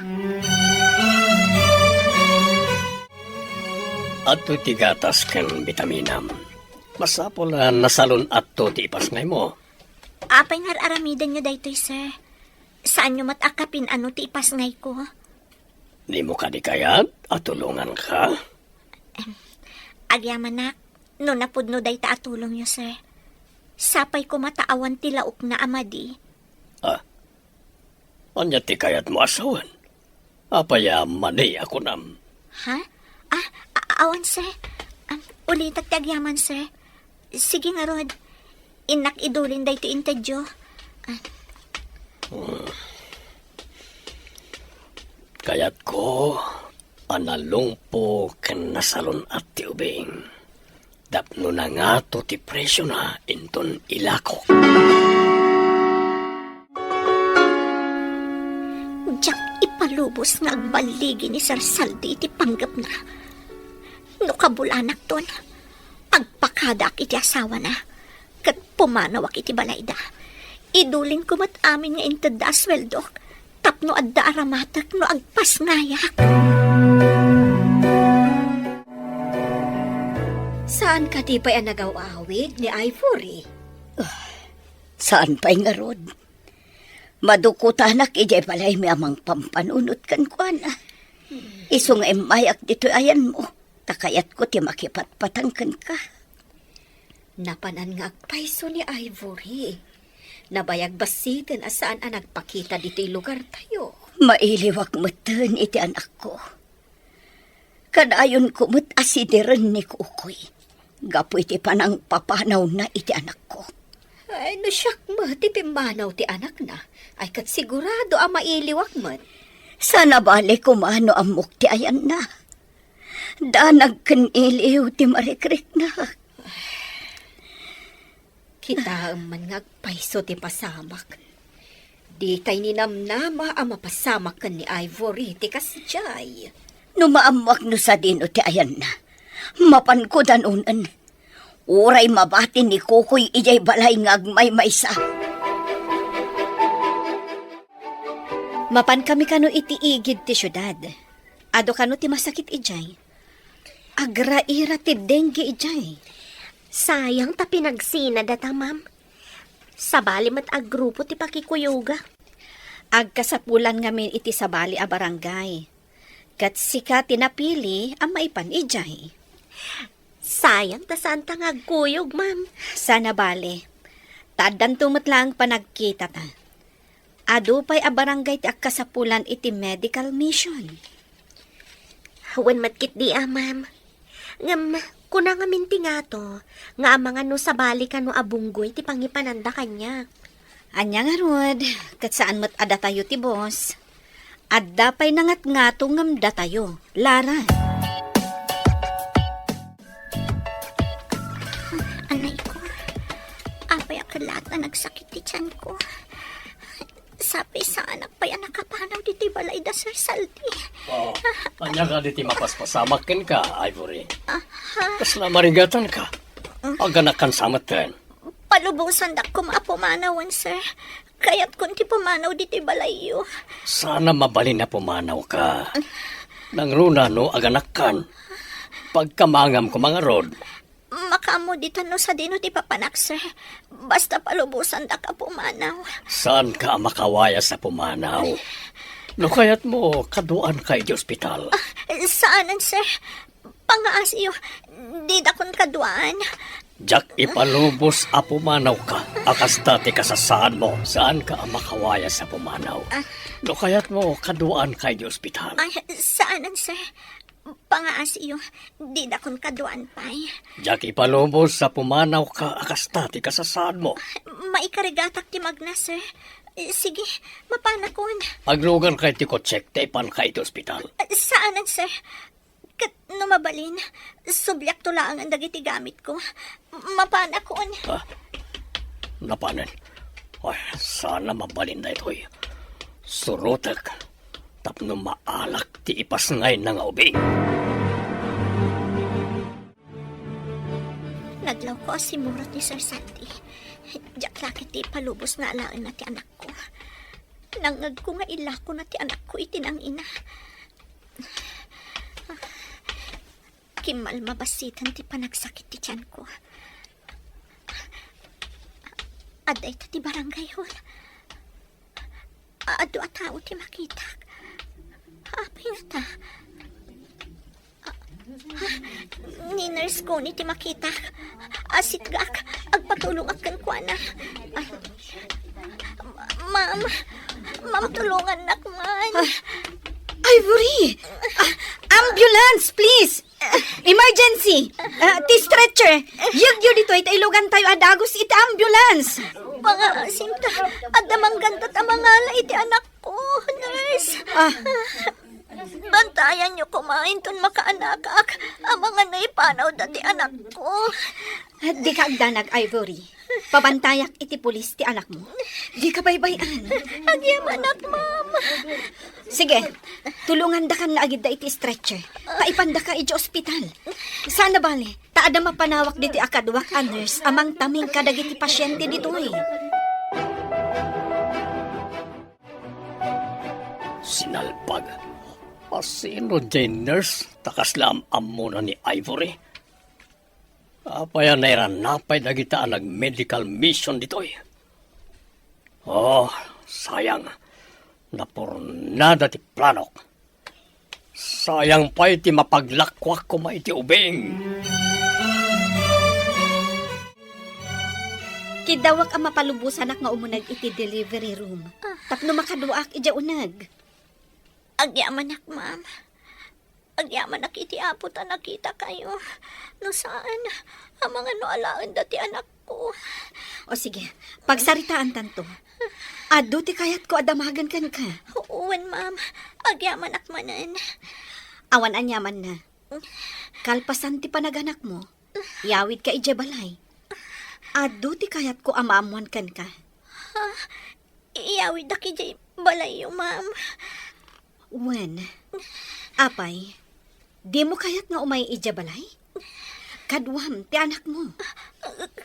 Speaker 7: Ato ti gatas ken bitaminam. Masapula nasalon ato ti ipasngay mo.
Speaker 5: Apay nga aramidan nyo daytoy, sir. Saan nyo matakapin ano ti ipasngay ko?
Speaker 7: Di mo ka di kayat atulungan ka.
Speaker 5: Agyaman nak, no napudno day ta atulong nyo, sir. Sapay ko mataawan ti laok na amadi.
Speaker 7: Anya ti kayat mo asawan. Apaya mani ako nam.
Speaker 5: Ha? Awan, sir. Ulitak ti agyaman, sir. Sige nga, Rod. Inak idulin day ti intadyo.
Speaker 7: Kayat ko, analungpo ken nasalon at ti ubing. Dapno na nga to ti presyo na inton ilako.
Speaker 5: Jack, ipalubos nga agbaligi ni Sir Saldi iti panggap na. No kabulanak ton. Agpakadak iti asawa na. Kat pumanawak iti balayda. Idulin ko mat amin nga intada asweldok. Tapno adda aramatak no agpas ngayak.
Speaker 4: Saan ka di pa'y nagaw-awid ni Ivory?
Speaker 2: Saan pa'y nga rod? Madukutanak ijay balay mi amang pampanunot kan kuana. Iso nga imayak dito ayan mo. Takayat ko ti makipatpatangkan ka.
Speaker 4: Napanan nga agpaiso ni Ivory. Nabayag basitin asaan ang nagpakita dito'y lugar tayo.
Speaker 2: Mailiwak matan iti anak ko. Kadayon ko mat asidiran ni Kukoy. Gapo iti panang papanaw na iti anak ko.
Speaker 4: Ay, no siyak mo, ti pimanaw ti anak na. Ay, kat sigurado ang mailiwak mo.
Speaker 2: Sana bali kumano amok ti ayan na. Danag kan iliw ti marikrik na.
Speaker 4: Kita man nga agpaiso ti pasamak. Di tay ninamnama ang mapasamak kan ni Ivory ti kasjay.
Speaker 2: Numaamuak no sa dino ti ayan na. Mapan ko danunan. Uray mabati ni Kukoy ijay balay ngagmay maysa.
Speaker 4: Mapan kami kano iti igid ti syudad. Ado kano ti masakit ijay. Agraira ti dengue ijay.
Speaker 5: Sayang ta pinagsina data, ma'am. Sabali mat aggrupo ti pakikuyoga.
Speaker 4: Agkasapulan ngamin iti sabali a barangay. Kat sika tinapili ang maipan ijay.
Speaker 5: Sayang ta saan ta nga agkuyog, ma'am.
Speaker 4: Sana bale. Tadan tumatlang panagkita ta. Ado pa'y a barangay ti agkasapulan iti medical mission.
Speaker 5: Hawan matkit di ma'am. Ngam, Kuna nga minti nga to, nga mga no sa balikan no abunggoy ti pangipananda kanya.
Speaker 2: Anya nga rod, kat saan mo't ada tayo ti boss. Adda pa'y nangat nga to ngamda tayo. Lara.
Speaker 5: Anay ko, apay ang lahat na nagsakit ti tiyan ko. Sabi sa anak pa yan nakapanaw dito balay da Sir Saldi.
Speaker 7: Oh, anya ka diti mapaspasamakin ka, Ivory. Kasla maringatan ka. Aganakan samaten.
Speaker 5: Palubusan da ko maapumanawan, sir. Kaya't kunti pumanaw dito balayo.
Speaker 7: Sana mabalin na pumanaw ka. Nang runa no, aganakan. Pagkamangam ko mga rod.
Speaker 5: Makamo dito no sa dino ti papanak, sir. Basta palubusan da ka pumanaw.
Speaker 7: Saan ka makawaya sa pumanaw? No kaya't mo, kaduan kay di ospital.
Speaker 5: Saanan, sir? Pangaas iyo, di da kon kaduan.
Speaker 7: Jack, ipalubos a pumanaw ka. Akas dati kasasaan mo. Saan ka makawaya sa pumanaw? No kaya't mo, kaduan kay di ospital.
Speaker 5: Ay, saanan, sir? Pangaas iyo, di da kon kaduan pay.
Speaker 7: Jack, ipalubos sa pumanaw ka. Akas dati kasasaan mo.
Speaker 5: Maikarigatak ti magna, sir. Sige, mapanakon.
Speaker 7: Aglugan kay ti kotsek, taipan kay di ospital.
Speaker 5: Saanan, sir? Kat numabalin, subyak tulaan ang dagiti gamit ko. Mapanakon.
Speaker 7: Napanan. Ay, sana mabalin na ito'y. Surutak. Tapno maalak ti ipasngay na nga ubing.
Speaker 5: Naglaw ko si Murot ni Sir Sandy. Diyak lakit ti palubos nga alaan na ti anak ko. Nangag ko nga ilako na ti anak ko itinang ina. Kimal mabasitan ti panagsakit ti tiyan ko. Aday ta ti barangay hol. Ado at tao ti makita. Apay nga ta. Ni nurse ko ni ti makita. Asit gak. Agpatulong akan kwa na. Ma'am, tulungan nakman.
Speaker 2: Ivory! Ambulance, please! Emergency! Ti stretcher! Yugyo dito, itailugan tayo adagos iti ambulance!
Speaker 5: Pangasim ta. At damanggan ta tamangala iti anak ko, nurse. Bantayan niyo kumain ton makaanakak. Ang mga naipanaw dati anak ko.
Speaker 2: Di ka agdanag, Ivory. Pabantayak iti pulis ti anak mo. Di ka baybayan.
Speaker 5: Agyam anak, ma'am.
Speaker 2: Sige, tulungan da kan na agid da iti stretcher. Paipanda ka iti ospital. Sana bali, taada mapanawak diti akadwak a nurse amang taming kadagiti pasyente dito eh.
Speaker 7: Sinalpag. Pasino dyan, nurse? Takaslam amo na ni Ivory. Apaya na napay dagita nag-medical mission dito eh. Oh, sayang. Napurnada ti planok. Sayang pa iti mapaglakwak ko maiti ubing.
Speaker 2: Kidawak ang mapalubusan nga umunag iti delivery room. Tapno makaduak ija unag.
Speaker 5: Agyaman nak, ma'am. Agyaman nak iti apot ang nakita kayo. No saan, ang mga noalaan dati anak ko.
Speaker 2: O sige, pagsaritaan tanto. Ado ti kayat ko adamagan kan ka.
Speaker 5: Uwan, ma'am. Agyaman nak manan.
Speaker 2: Awan anyaman na. Kalpasan ti panaganak mo. Yawid ka ija balay. Ado ti kayat ko amaamuan kan ka.
Speaker 5: Iyawid na kijay balayo, ma'am.
Speaker 2: Wen, apay, di mo kayat nga umay ija balay? Kadwam, ti anak mo.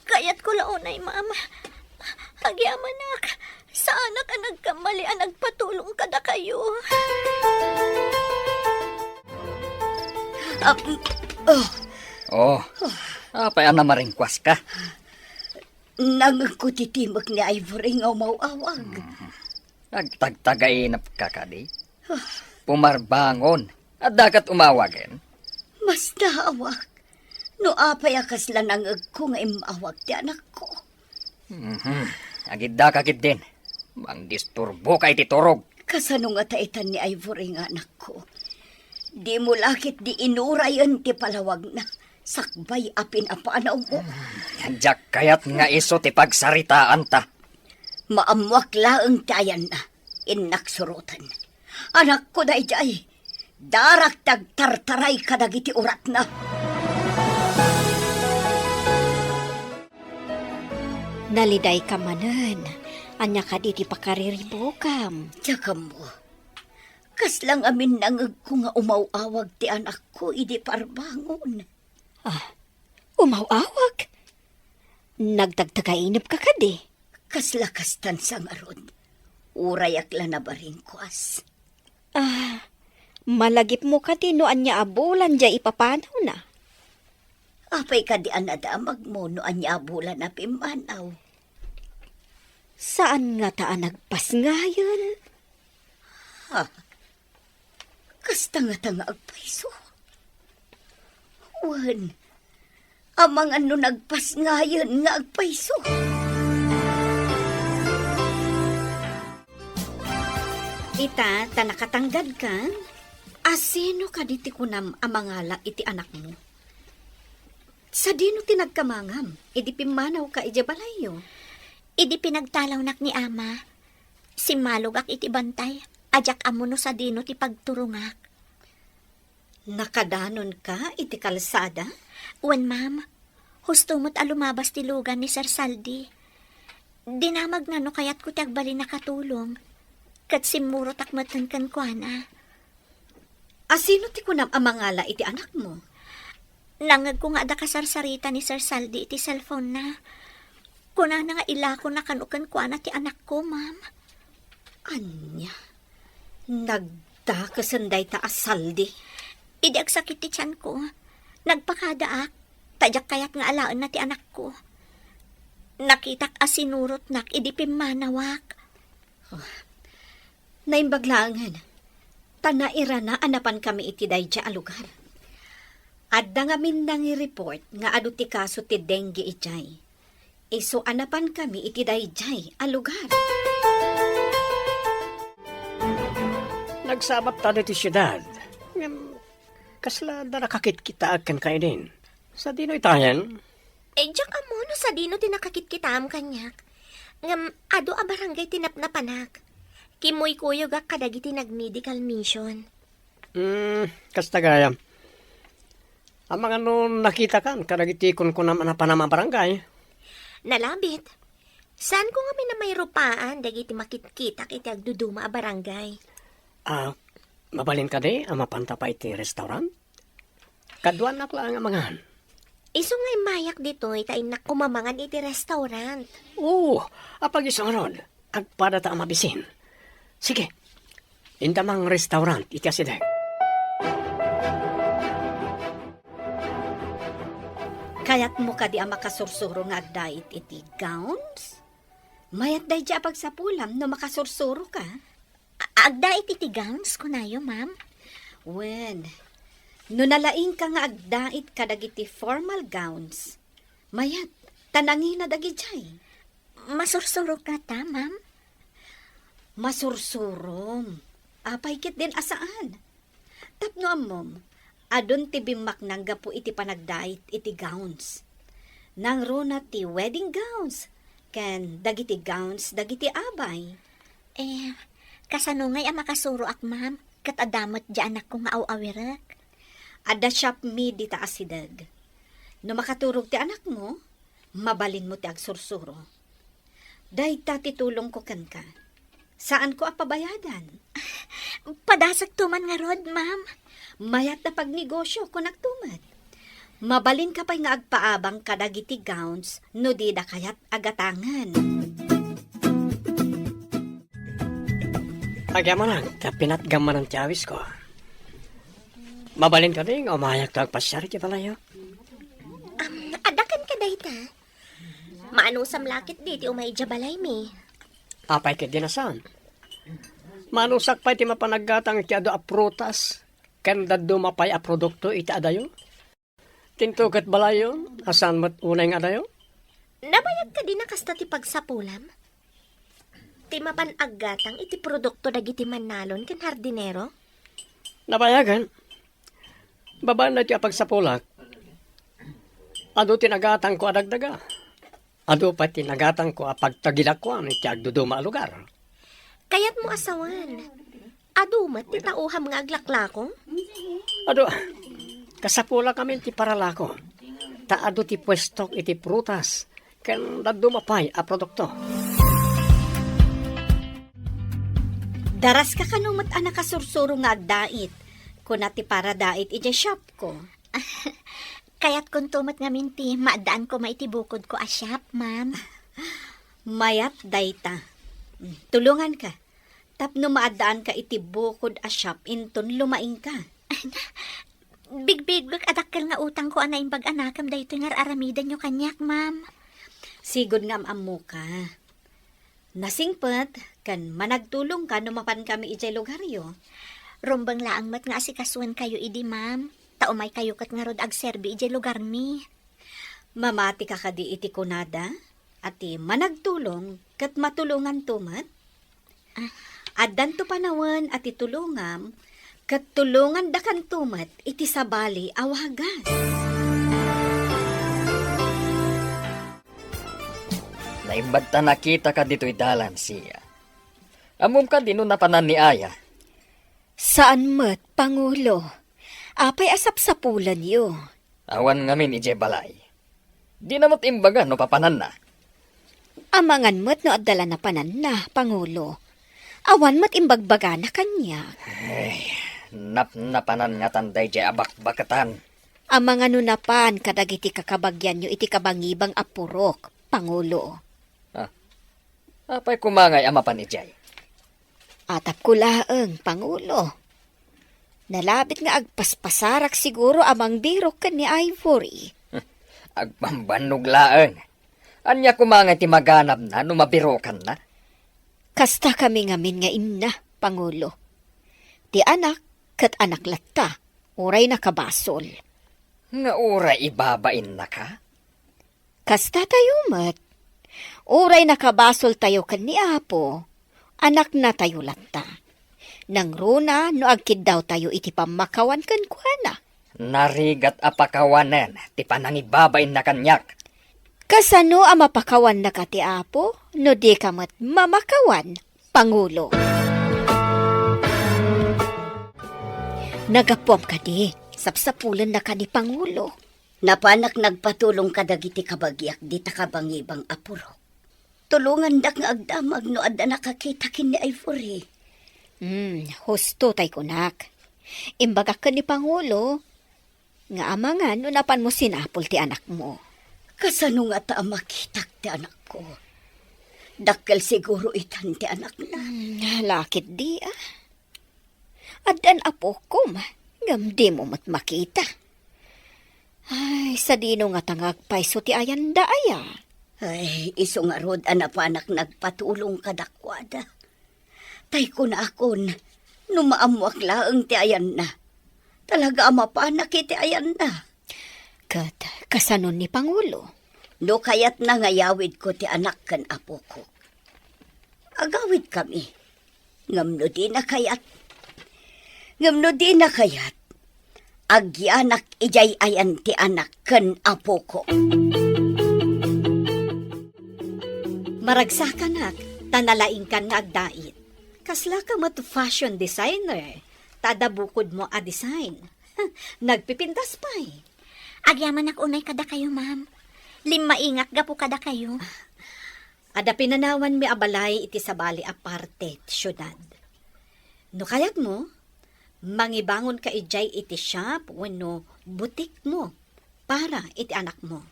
Speaker 5: Kayat ko launay, ma'am. Agyaman nak. Sa anak ang nagkamali ang nagpatulong kada kayo.
Speaker 3: Apay na maringkwas ka.
Speaker 2: Nangagkutitimag ni Ivory nga umawawag.
Speaker 3: Nagtagtagay na kakadi. Pumarbangon. At dagat umawagin.
Speaker 2: Mas naawag. No apay akas lang ang ko nga imawag ti anak ko.
Speaker 3: Agid da kakid din. Mang disturbo kay titurog.
Speaker 2: Kasano nga taitan ni Ivory nga anak ko. Di mo lakit di inurayan ti palawag na. Sakbay apin apanaw mo.
Speaker 3: Yanjak kayat nga iso ti pagsaritaan ta.
Speaker 2: Maamwak laeng tayan na. Inaksurutan. Anak ko dayjay. Darak tagtartaray kadagiti urat na.
Speaker 4: Naliday ka manan. Anya ka di pakariribokam.
Speaker 2: Tsaka mo. Kaslang amin nangag ko nga umawawag ti anak ko idi parbangon.
Speaker 4: Umawawag. Nagtagtagainip ka kadi.
Speaker 2: Kaslakastan sa ngaron. Urayak la na baring kwas.
Speaker 4: Malagip mo kadi no anya abulan dya ipapanaw na.
Speaker 2: Apay ka di anadamag mo no anya bulan na pimanaw.
Speaker 4: Saan nga taan nagpas ngayon?
Speaker 2: Kasta nga ta nga agpaiso. Wan, amang ano nagpas ngayon nga agpaiso.
Speaker 4: Ita, ta nakatanggad ka? Asino ka diti kunam amangala iti anak mo? Sa dino tinagkamangam, idi pimanaw ka iti balayo.
Speaker 5: Idi pinagtalaw nak ni ama. Si malugak iti bantay. Ajak amuno sa dino ti pagturungak.
Speaker 4: Nakadanon ka iti kalsada?
Speaker 5: Wan ma'am, husto mo't alumabas ti lugan ni Sir Saldi. Dinamag na no kayat ko ti agbali nakatulong. Kat simuro takmatan kan kuana.
Speaker 4: Asino ti kunam amangala iti anak mo?
Speaker 5: Nangag ko nga ada kasarsarita ni Sir Saldi iti cellphone na. Kuna na nga ilako na kanukan kuana ti anak ko, ma'am.
Speaker 4: Anya, nagdakasanday ta asaldi.
Speaker 5: Idi agsakit ti tiyan ko. Nagpakadaak. Tadyak kayat nga alaan na ti anak ko. Nakitak asinurot nak idi pimanawak.
Speaker 4: Naimbaglangan, tanaira na anapan kami iti dayja a lugar. Adda nga mindang report nga adu ti kaso ti dengue ijay. Iso anapan kami iti dayjay a lugar.
Speaker 6: Nagsabat tayo ti syudad. Kasla da nakakit kita akan kayo din. Sa dino itayan,
Speaker 5: Diyak amuno sa dino tinakakit kita am kanyak. Ngam ado a barangay tinapnapanak. Kimoy kuyog ak kadagiti nag-medical mission.
Speaker 6: kasta gaya. Ang mga no nakita kan, karagiti kun naman na panama barangay.
Speaker 5: Nalabit. Saan ko nga may rupaan dagiti makit-kita iti agduduma a barangay.
Speaker 6: Mabalin ka di, mapanta pa iti restaurant? Kaduan na lang ang mangan.
Speaker 5: Iso nga'y mayak dito, itain na kumamangan iti restaurant.
Speaker 6: Oo, apag isang ron, agpada ta mabisin. Sige, indamang restaurant, iti asideg.
Speaker 4: Kayat mo ka di ang makasursuro nga dait iti gowns? Mayat day dya pagsapulam no makasursuro ka?
Speaker 5: Agda iti gowns ko nayo, ma'am.
Speaker 4: Wen, no nalaing ka nga agdait kadagiti formal gowns, mayat, tanangin na dagi jay.
Speaker 5: Masursuro ka ta, ma'am?
Speaker 4: Masursurom. Apay kit din asaan. Tapno amom, adon ti bimak nang gapu iti panagdait iti gowns. Nang runa ti wedding gowns, ken dagiti gowns dagiti abay.
Speaker 5: Kasano nga'y makasuro ak, ma'am? Kat adamot di anak ko nga aw-awirak.
Speaker 4: Ada shop mi di ta asidag. No makaturog ti anak mo, mabalin mo ti agsursuro. Day ta titulong ko kan ka. Saan ko apabayadan?
Speaker 5: Padasag tuman nga rod, ma'am.
Speaker 4: Mayat na pagnegosyo ko nagtumad. Mabalin ka pa'y nga agpaabang kadagiti gowns no di da kayat agatangan.
Speaker 6: Agyaman lang, pinatgaman ng tiyawis ko. Mabalin ka rin, umayak to agpasyari kita layo.
Speaker 5: Adakan ka dayta. Maanusam lakit di ti umay jabalay mi.
Speaker 6: Apay ka dinasan. Manusak pa iti mapanaggatang iti ado a prutas, kanda dumapay a produkto iti adayo. Tintukat balayo, asan mat unay nga adayo?
Speaker 5: Nabayag ka din nakasta ti pagsapulam. Ti mapanaggatang iti produkto dagiti manalon ken hardinero.
Speaker 6: Nabayagan. Babaan na iti apagsapulak. Ado tinagatan ko adagdaga. Ado pa tinagatan ko pagtagilakwan iti agduduma a lugar.
Speaker 5: Kayat mo asawan. Adumat ti tauham nga aglaklako?
Speaker 6: Ado, kasapula kami ti paralako. Ta ado ti pwestok iti prutas. Ken dadumapay a produkto.
Speaker 4: Daras ka kanumat anak kasursuro nga agdait. Kuna ti para dait iti shop ko.
Speaker 5: Kayat kung tumat nga minti, maadaan ko maitibukod ko a shop, ma'am.
Speaker 4: Mayat dayta. Tulungan ka. Tapno maadaan ka iti bukod a shop inton lumaing ka.
Speaker 5: Big adakkel nga utang ko anay bag anakam dayto nga aramidan nyo kanyak, ma'am.
Speaker 4: Sigod nga amamu ka. Nasingpet, kan managtulong ka numapan kami ijay lugaryo.
Speaker 5: Rumbang laang mat nga asikasuan kayo idi, ma'am. Taumay kayo kat nga rod agserbi ijay lugar mi.
Speaker 4: Mamati ka kadi iti kunada, ati managtulong, kat matulungan tumat. Addan to panawan ati tulungam, kat tulungan dakan tumat, iti sabali awagas.
Speaker 3: Naimbagta nakita ka dito'y dalan siya. Amom ka dino na panan ni Aya.
Speaker 4: Saan mat, Pangulo? Apay asap sa pulan yo.
Speaker 3: Awan ngamin ije balay. Di na mo't imbaga no papanan na.
Speaker 4: Amangan mo't no adala na panan na, Pangulo. Awan mo't imbagbaga na kanya.
Speaker 3: Napanan nga tanday je abak-bakatan.
Speaker 4: Amangan no napan kadag iti kakabagyan nyo iti kabangibang apurok, Pangulo.
Speaker 3: Apay kumangay amapan ijay.
Speaker 4: Atap ko laeng, Pangulo. Nalabit nga agpaspasarak siguro amang birok ka ni Ivory.
Speaker 3: Agpambanog laeng. Anya kumangay ti maganap na numabirokan na.
Speaker 4: Kasta kami ngamin nga imna, Pangulo. Ti anak kat anak latta, uray na kabasol.
Speaker 3: Nga oray ibabain na ka?
Speaker 4: Kasta tayo mat. Uray na kabasol tayo kan ni Apo, anak na tayo latta. Nang runa no agkid daw tayo iti pamakawan kan kuana.
Speaker 3: Narigat apakawanen, ti panangibabain na kanyak.
Speaker 4: Kasano ang mapakawan na ka ti Apo, no di ka mat mamakawan, Pangulo. Nagapuam ka di, sapsapulan na ka ni Pangulo.
Speaker 2: Napanak nagpatulong kadagiti kabagyak di takabangibang apuro. Tulungan dak nga agdamag no adda nakakita kin ni Ivory.
Speaker 4: Husto tay kunak. Imbaga ka ni Pangulo, nga amangan no napan mo sinapol ti anak mo.
Speaker 2: Kasano nga ta makitak ti anak ko. Dakkel siguro itan ti anak na.
Speaker 4: Lakit di Adan apo kum, ngam di mo mat makita. Ay, sa dino nga tangag paiso ti ayan da aya.
Speaker 2: Ay, iso nga rod anapanak nagpatulong kadakwada. Tay ko na akon, numaamuak laeng ti ayan na. Talaga amapanak iti ayan na.
Speaker 4: Kat, kasanon ni Pangulo?
Speaker 2: No kayat na ngayawid ko ti anak kan apo ko. Agawid kami. Ngamno di na kayat. Agyanak ijay ayan ti anak kan apo ko.
Speaker 4: Maragsakan tanalaing kan nga agdait. Kasla ka mat fashion designer. Tadabukod mo a design. Nagpipintas pa'y.
Speaker 5: Agyaman ak unay kada kayo, ma'am. Limaingak gapo kada kayo.
Speaker 4: Ada pinanawan mi abalay iti sabali aparte ti syudad. No kayat mo, mangibangon ka ijay iti shop wenno butik mo para iti anak mo.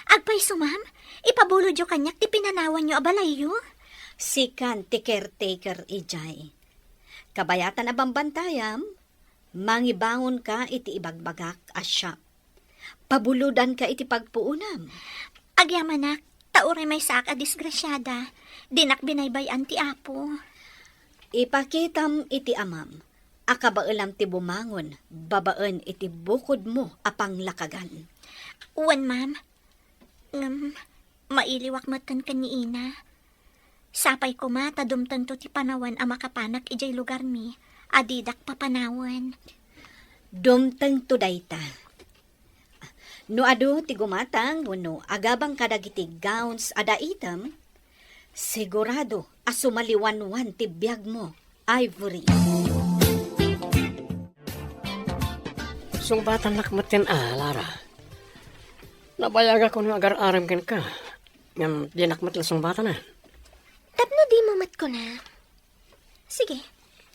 Speaker 5: Agpaiso, ma'am. Ipabulod yo kanyak ti pinanawan nyo abalay yo.
Speaker 4: Sikan ti caretaker ijay. Kabayatan abang bantayam, mangibangon ka iti ibagbagak a shop. Pabuludan ka iti pagpuunam.
Speaker 5: Agyaman ak, tauray may saak a disgrasyada. Dinak binaybayan ti Apo.
Speaker 4: Ipakitam iti amam. Akabailam ti bumangon, babaan iti bukod mo apang lakagan.
Speaker 5: Uwan, ma'am. Mailiwak matan ka ni Ina. Sapay ko dumtan to ti panawan a makapanak ijay lugar mi. Adidak papanawan.
Speaker 4: Dumtang to dayta. No ado ti gumatang wenno agabang kadagiti gowns ada item, sigurado asumaliwanwan ti biyag mo, Ivory.
Speaker 6: Sungbatan nakmatin Lara. Nabayag ako ng agar-aram ken ka. Ngam di nakmat lang sungbatan na.
Speaker 5: Tapno di mo mat ko na. Sige,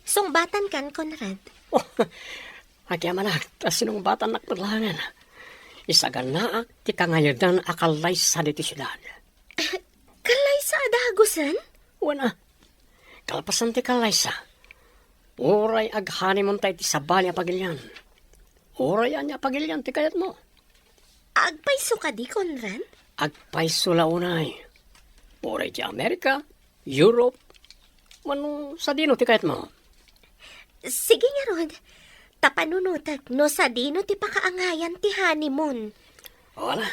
Speaker 5: sungbatan kan, Conrad.
Speaker 6: Oh, agyaman na, tas sinungbatan nakmatlangan. Isagan na ti kangayadan akalay sa diti syudad.
Speaker 5: Kalay sa adagusan?
Speaker 6: Wana, kalpasan ti kalaysa. Oray aghani mo tayo ti sabali a pagilyan. Oray anya pagilyan ti kayat mo.
Speaker 5: Agpaiso ka di, Conrad?
Speaker 6: Agpaiso launay. Oray ti Amerika, Europe, manong sa dino ti kayat mo.
Speaker 5: Sige nga, Rod. Tapanunutak no sa dino ti pakaangayan ti honeymoon.
Speaker 6: Wala.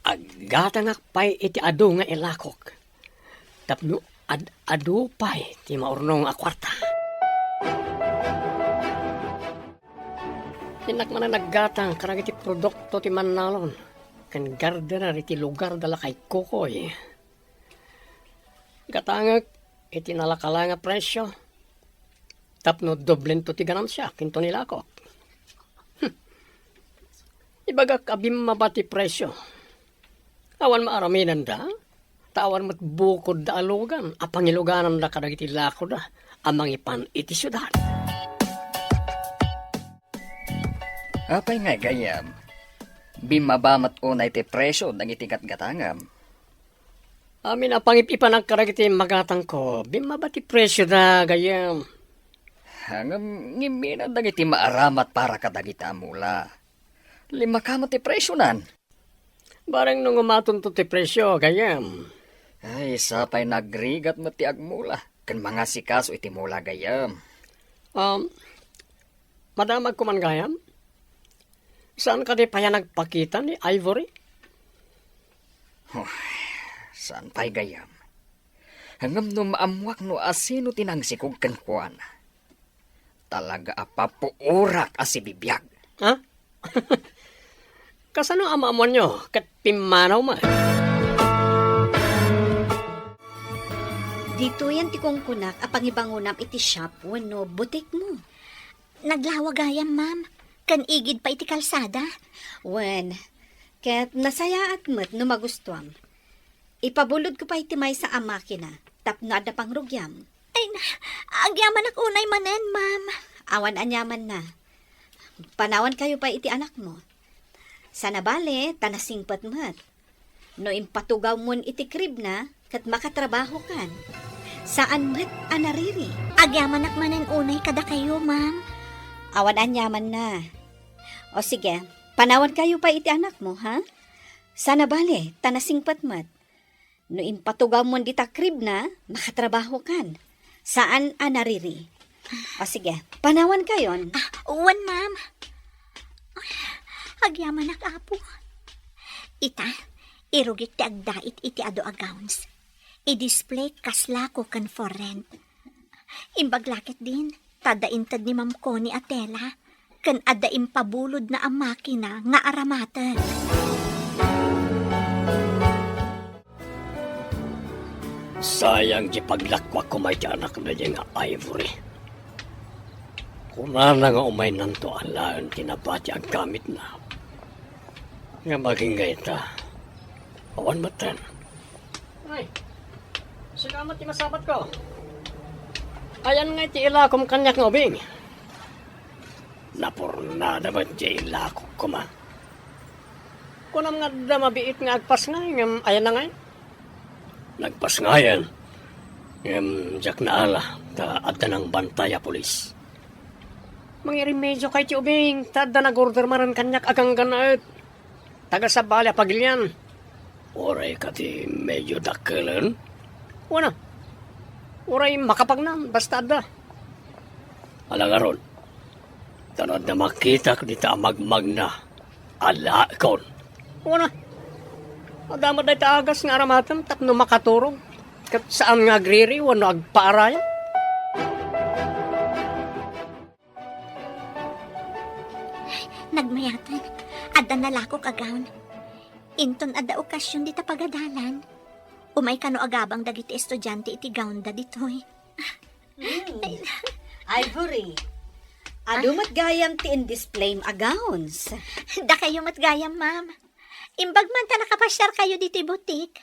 Speaker 6: Aggatangak pay iti adu nga ilakok. Tapno adu pay ti maurnong akwarta. Tinak man na naggatang karang iti produkto ti Manalon. Kan gardener iti lugar dala kay Kokoy. Gatangak iti nalakalanga presyo. Tapno doblen to ti ganansya, kinto nila ko. Ibagak abim mabati presyo. Awan maaraminan da, tawan mat bukod da alugan, apangiluganan da kadagiti lako da, amang ipan iti syudad.
Speaker 3: Apay nga gayam. Bimabamat unay ti presyo ng itikat gatangam.
Speaker 6: Amin apangipipan ang kadagiti magatang ko, bimabati presyo da gayam.
Speaker 3: Hangam ngimina dagiti maaramat para kadagita mula. 5 kamot ti presyo nan.
Speaker 6: Barang nung umatun to ti presyo, gayam.
Speaker 3: Ay, sapay nagrigat mo ti agmula. Kan mga sikaso iti mula gayam.
Speaker 6: Madamag ko man gayam? Saan ka di pa yan nagpakita ni Ivory?
Speaker 3: Saan pa'y gayam? Hangam no maamwak no asino tinangsikog kan kuwan. Talaga apapuurak asibibiyag.
Speaker 6: Ha? Kasano amaamon nyo? Kat pimanaw man.
Speaker 4: Dito yan ti kungkunak apangibangunam iti shop wenno butik mo.
Speaker 5: Naglawagayam, ma'am. Kan igid pa iti kalsada.
Speaker 4: Wen, ket nasaya at met no magustuam. Ipabulod ko pa iti may sa amakina, tapno adda pang rugyam.
Speaker 5: Ay, agyaman ak unay manen, ma'am.
Speaker 4: Awan anyaman na. Panawan kayo pa iti anak mo. Sana bale, tanasingpat met. No impatugaw mon iti krib na, kat makatrabaho kan. Saan met anariri?
Speaker 5: Agyaman ak manen unay kada kayo, ma'am.
Speaker 4: Awan anyaman na. O sige, panawan kayo pa iti anak mo, ha? Sana bale, tanasingpat met. No impatugaw mon di takrib na, makatrabaho kan. Saan anariri? O sige, panawan kayon.
Speaker 5: Uwan, ma'am. Agyaman ak apo. Ita, irugit ti agdait iti ado a gowns. I-display kasla ko kan for rent. Imbaglakit din, tadaintad ni Ma'am Connie Atela, kan adaim pabulod na ang makina nga aramatan.
Speaker 7: Sayang di paglakwak ko may anak na niya nga Ivory. Kunana nga umay nanto alaan tinabati ang gamit na. Nga maging gaita. Awan matan.
Speaker 6: Ay, salamat ti masabat ko. Ayan nga iti ilakom kanyak nga ubing.
Speaker 7: Napurnada ba di ilakok ko man?
Speaker 6: Kunam nga da mabiit nga agpas nga, ngam ayan na nga.
Speaker 7: Nagpasngayan. Jak na ala, ta adda ng bantaya polis.
Speaker 6: Mangirimedyo kay ti ubing, tada nag-order maran kanyak agang ganaet. Taga sa balya pagilyan.
Speaker 7: Oray ka ti medyo dakkelan.
Speaker 6: Wana, oray makapagnan, basta da.
Speaker 7: Alagaron, tanod na makita ko dita magmag na. Ala ikon.
Speaker 6: Wana, adamad ay taagas nga aramatan, tapno makaturong. Kat saan nga agriri, wano agpaarayan.
Speaker 5: nagmayatan. Adda nalako kagawn. Inton adda okasyon dita pagadalan. Umay kano agabang dagiti estudyante iti gown da ditoy.
Speaker 2: Ivory, adumat gayam ti in display agawns.
Speaker 5: Da kayo matgayam, ma'am. Imbag man ta nakapasyar kayo dito butik.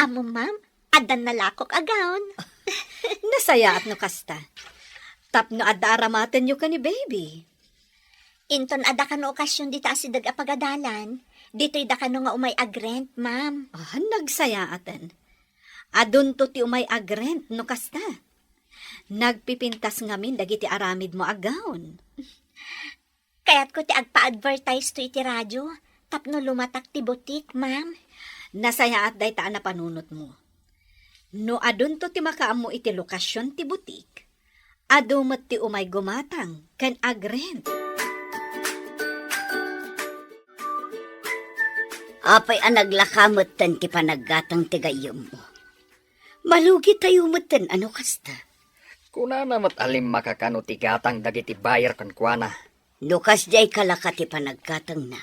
Speaker 5: Amo, ma'am, adan nalakok agawn.
Speaker 2: Nasaya at no kasta. Tapno adda aramatan nyo ka ni baby.
Speaker 5: Inton ada kano okasyon dita asidag apagadalan. Dito'y da kano nga umay agrent, ma'am.
Speaker 2: Ah, nagsaya atan. Adun to ti umay agrent no kasta. Nagpipintas ngamin dagiti aramid mo agawon.
Speaker 5: Kaya't ko ti agpa-advertise to iti radyo. Tapno lumatak ti butik, ma'am.
Speaker 2: Nasaya at day taan na panunot mo. No adun to ti makaam mo iti lokasyon ti butik. Adumat ti umay gumatang kan agrent. Apay ang naglakamot tan ti panaggatang ti gayom mo. Malugi tayo matan ano kasta.
Speaker 3: Kuna namat alim makakano ti gatang dagiti bayar kan kuana.
Speaker 2: Lukas jay kalaka ti panaggatang na.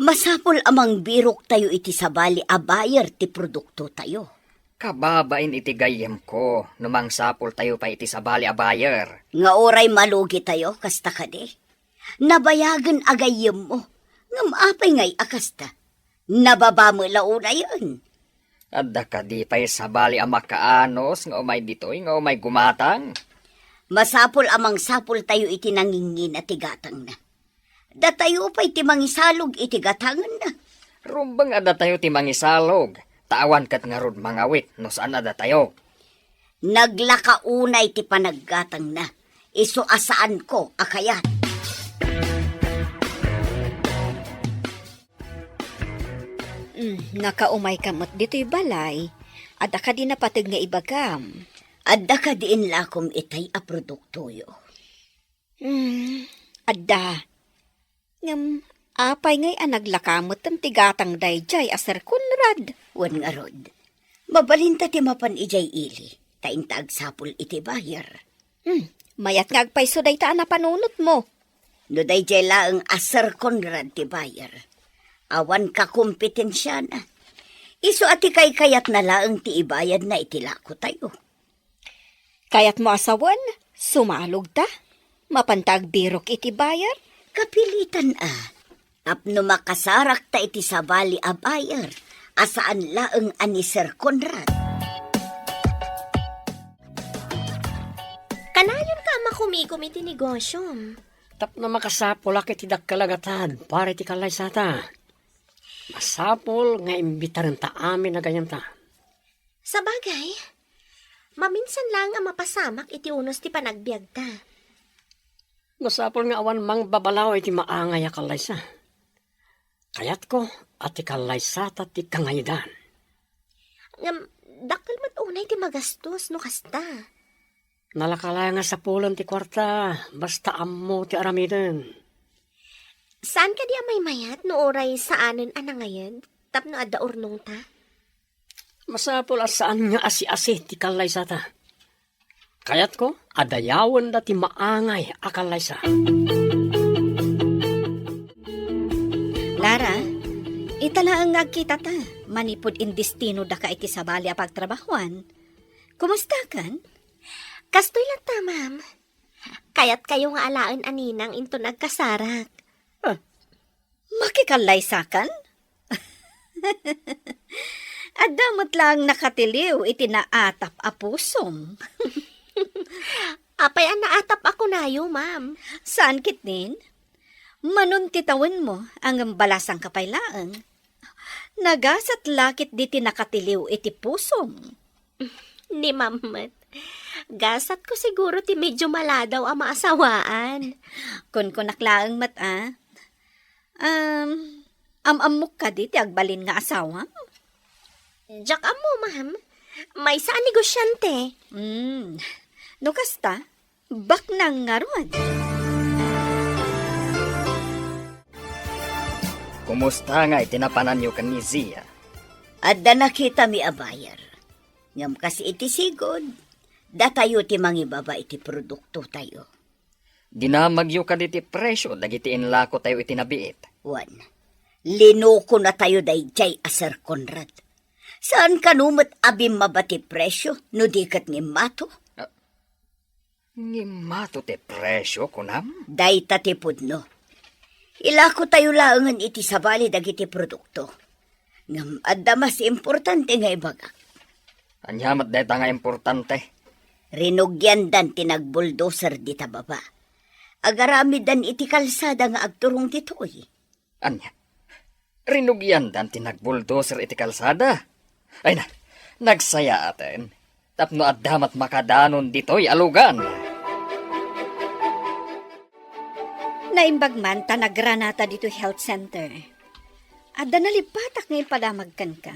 Speaker 2: Masapol amang birok tayo iti sabali a bayar ti produkto tayo.
Speaker 3: Kababain iti gayem ko, numang sapol tayo pa iti sabali a bayar.
Speaker 2: Nga oray malugi tayo, kasta ka de. Nabayagan agayem mo. Ngam apay ngay akasta. Nababa mo launa yun.
Speaker 3: Adda ka di pa'y sabali a makaanos, nga umay ditoy, nga umay gumatang.
Speaker 2: Masapol amang sapol tayo iti nangingin at tigatang na. Da tayo pa'y ti mangisalog iti gatangan na.
Speaker 3: Rumbang adda tayo ti mangisalog. Tawan kat nga rod mga wit, no saan adda tayo.
Speaker 2: Naglakaunay ti panaggatang na. Iso asaan ko akayat.
Speaker 4: Nakaumay kamot dito'y balay. Ada ka di napatig nga ibagam.
Speaker 2: Adda ka diin lakom itay a produkto yo.
Speaker 4: Ada. Ngam, apay ngay anaglakamot ang tigatang dayjay aser kunrad.
Speaker 2: Wan nga rod. Mabalinta ti mapan ijay ili. Taing taagsapol iti bayar.
Speaker 4: Mayat nga agpayso day taan na panunot mo.
Speaker 2: No dayjay laeng aser konrad ti bayar. Awan ka kompetensya na. Iso ati kay kayat na laeng ti ibayad na itilako tayo.
Speaker 4: Kayat mo asawan, sumalog ta. Mapantag birok iti bayar.
Speaker 2: Kapilitan Apno makasarak ta iti sabali a bayar. Asaan laeng ani Sir Conrad.
Speaker 5: Kanayon ka makumigom iti negosyo.
Speaker 6: Tapno makasapol ak iti dakkalagatan, pare ti kalay sata. Masapol nga imbitaran ta amin na ganyan ta.
Speaker 5: Sa bagay, maminsan lang ang mapasamak iti unos ti panagbiag ta.
Speaker 6: Masapol nga awan mang babalaw iti maangay a kalay sa. Kayat ko at ti kalay sata ti kangayidan.
Speaker 5: Ngam, dakkel mat unay ti magastos no kasta.
Speaker 6: Nalakalaya nga sa pulon ti kwarta, basta ammo ti aramiden.
Speaker 5: Saan ka di amay mayat no oray saanen anangayan? Tapno adda urnong ta?
Speaker 6: Masapol at saan nga asi-asi ti kalay sata. Kayat ko, adayawan da ti maangay a kalay sa.
Speaker 2: Lara, itala ang nagkita ta. Manipod in destino da ka iti sabali a pagtrabahuan. Kumusta kan?
Speaker 5: Kastoy lang ta, ma'am. Kayat kayo nga alaan aninang into nagkasarak.
Speaker 2: Makikalay sakan? Adamot lang nakatiliw iti naatap a pusom.
Speaker 5: Apay ang naatap ako nayo, ma'am.
Speaker 2: Saan kitnin? Manuntitawan mo ang balasang kapaylaang. Nagasat lakit di tinakatiliw iti pusom.
Speaker 5: Ni mamat. Gasat ko siguro ti medyo maladaw ang maasawaan.
Speaker 2: Kun naklaang mata. Amamok ka di ti agbalin nga asawa?
Speaker 5: Diyak mo, ma'am. May saan negosyante.
Speaker 2: No kasta, bak nang ngaron.
Speaker 3: Kumusta nga itinapanan nyo kan ni Zia?
Speaker 2: Adda nakita mi abayar. Ngam kasi iti sigod. Da tayo ti mangibaba iti produkto tayo.
Speaker 3: Dinamagyo ka diti presyo, dagiti inlako tayo itinabiit.
Speaker 2: Wan, linuko na tayo dayjay a Sir Conrad. Saan kanumot abim mabati presyo no di kat ni mato?
Speaker 3: Ni mato ti presyo, kunam?
Speaker 2: Day tatipod no. Ilako tayo laangan iti sabali dagiti produkto. Ngam adda mas importante nga ibaga.
Speaker 3: Anyamat deta nga importante.
Speaker 2: Rinugyan dan tinagbuldoser di tababa. Agarami dan iti kalsada nga agturong ditoy.
Speaker 3: Anya? Rinugyan dan tinagbuldoser iti kalsada. Ay na, nagsaya atin. Tapno at damat makadanon dito'y alugan.
Speaker 4: Naimbag man, tanagranata dito health center. Adda nalipatak ngayon padamagkan ka.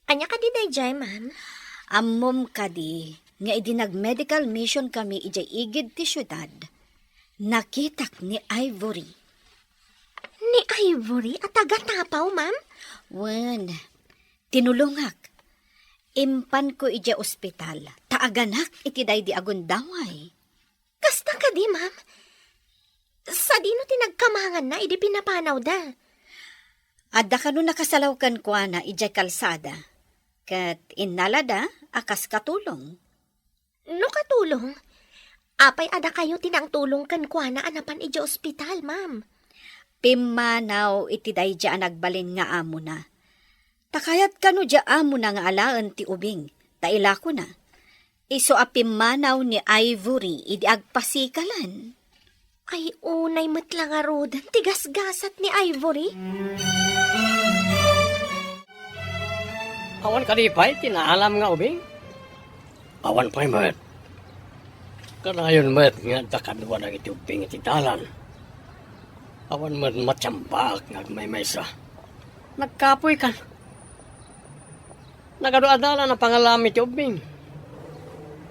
Speaker 5: Anya ka di dayjay, ma'am?
Speaker 4: Ammom ka di, nga idinag-medical mission kami ijay igid ti syudad. Nakitak ni Ivory.
Speaker 5: Ni Ivory at taga-tapaw, ma'am?
Speaker 4: Wen, tinulungak. Impan ko ijay ospital. Taaganak iti day di agundaway.
Speaker 5: Kasta ka di, ma'am? Sa dino tinagkamangan na, idi pinapanaw da.
Speaker 4: Adda ka no nakasalaw kan kwa na ijay kalsada. Kat inalada, akas katulong.
Speaker 5: No katulong? Apay ada kayo tinang tulong kan kwa na anapan ija ospital, ma'am.
Speaker 4: Pimanaw iti day dya nagbalin nga amo na. Takayat ka no dya amo na nga alaan ti ubing. Taila ko na. Iso a pimanaw ni Ivory idi agpasikalan.
Speaker 5: Ay unay matlang arudan, tigas-gasat ni Ivory.
Speaker 6: Awan kalipay, tinaalam nga ubing. Awan pa'y mat. Kanayon mat nga dakadwa ng iti ubing iti dalan. Awan mat matsyambak nga may maysa. Nagkapoy kan. Nagadoadala na pangalami iti ubing.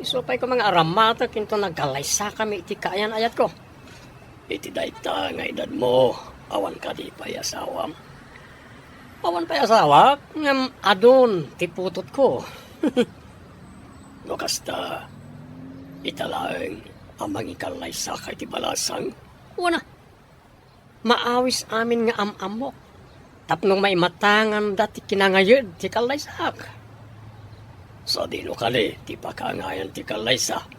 Speaker 6: Isupay ko mga aramata kinto nagkalaysa kami iti kaayan ayat ko. Iti dayta nga edad mo, awan ka di pa'y asawam. Awan pa'y asawa, ngam adon, tiputot ko. No kasta, italaeng amang ikalay sakay ti balasang. Wana, maawis amin nga amamok. Tapnong may matangan dati kinangayod ti kalay sak. Sa dino kali, ti pakaangayan ti kalay sak.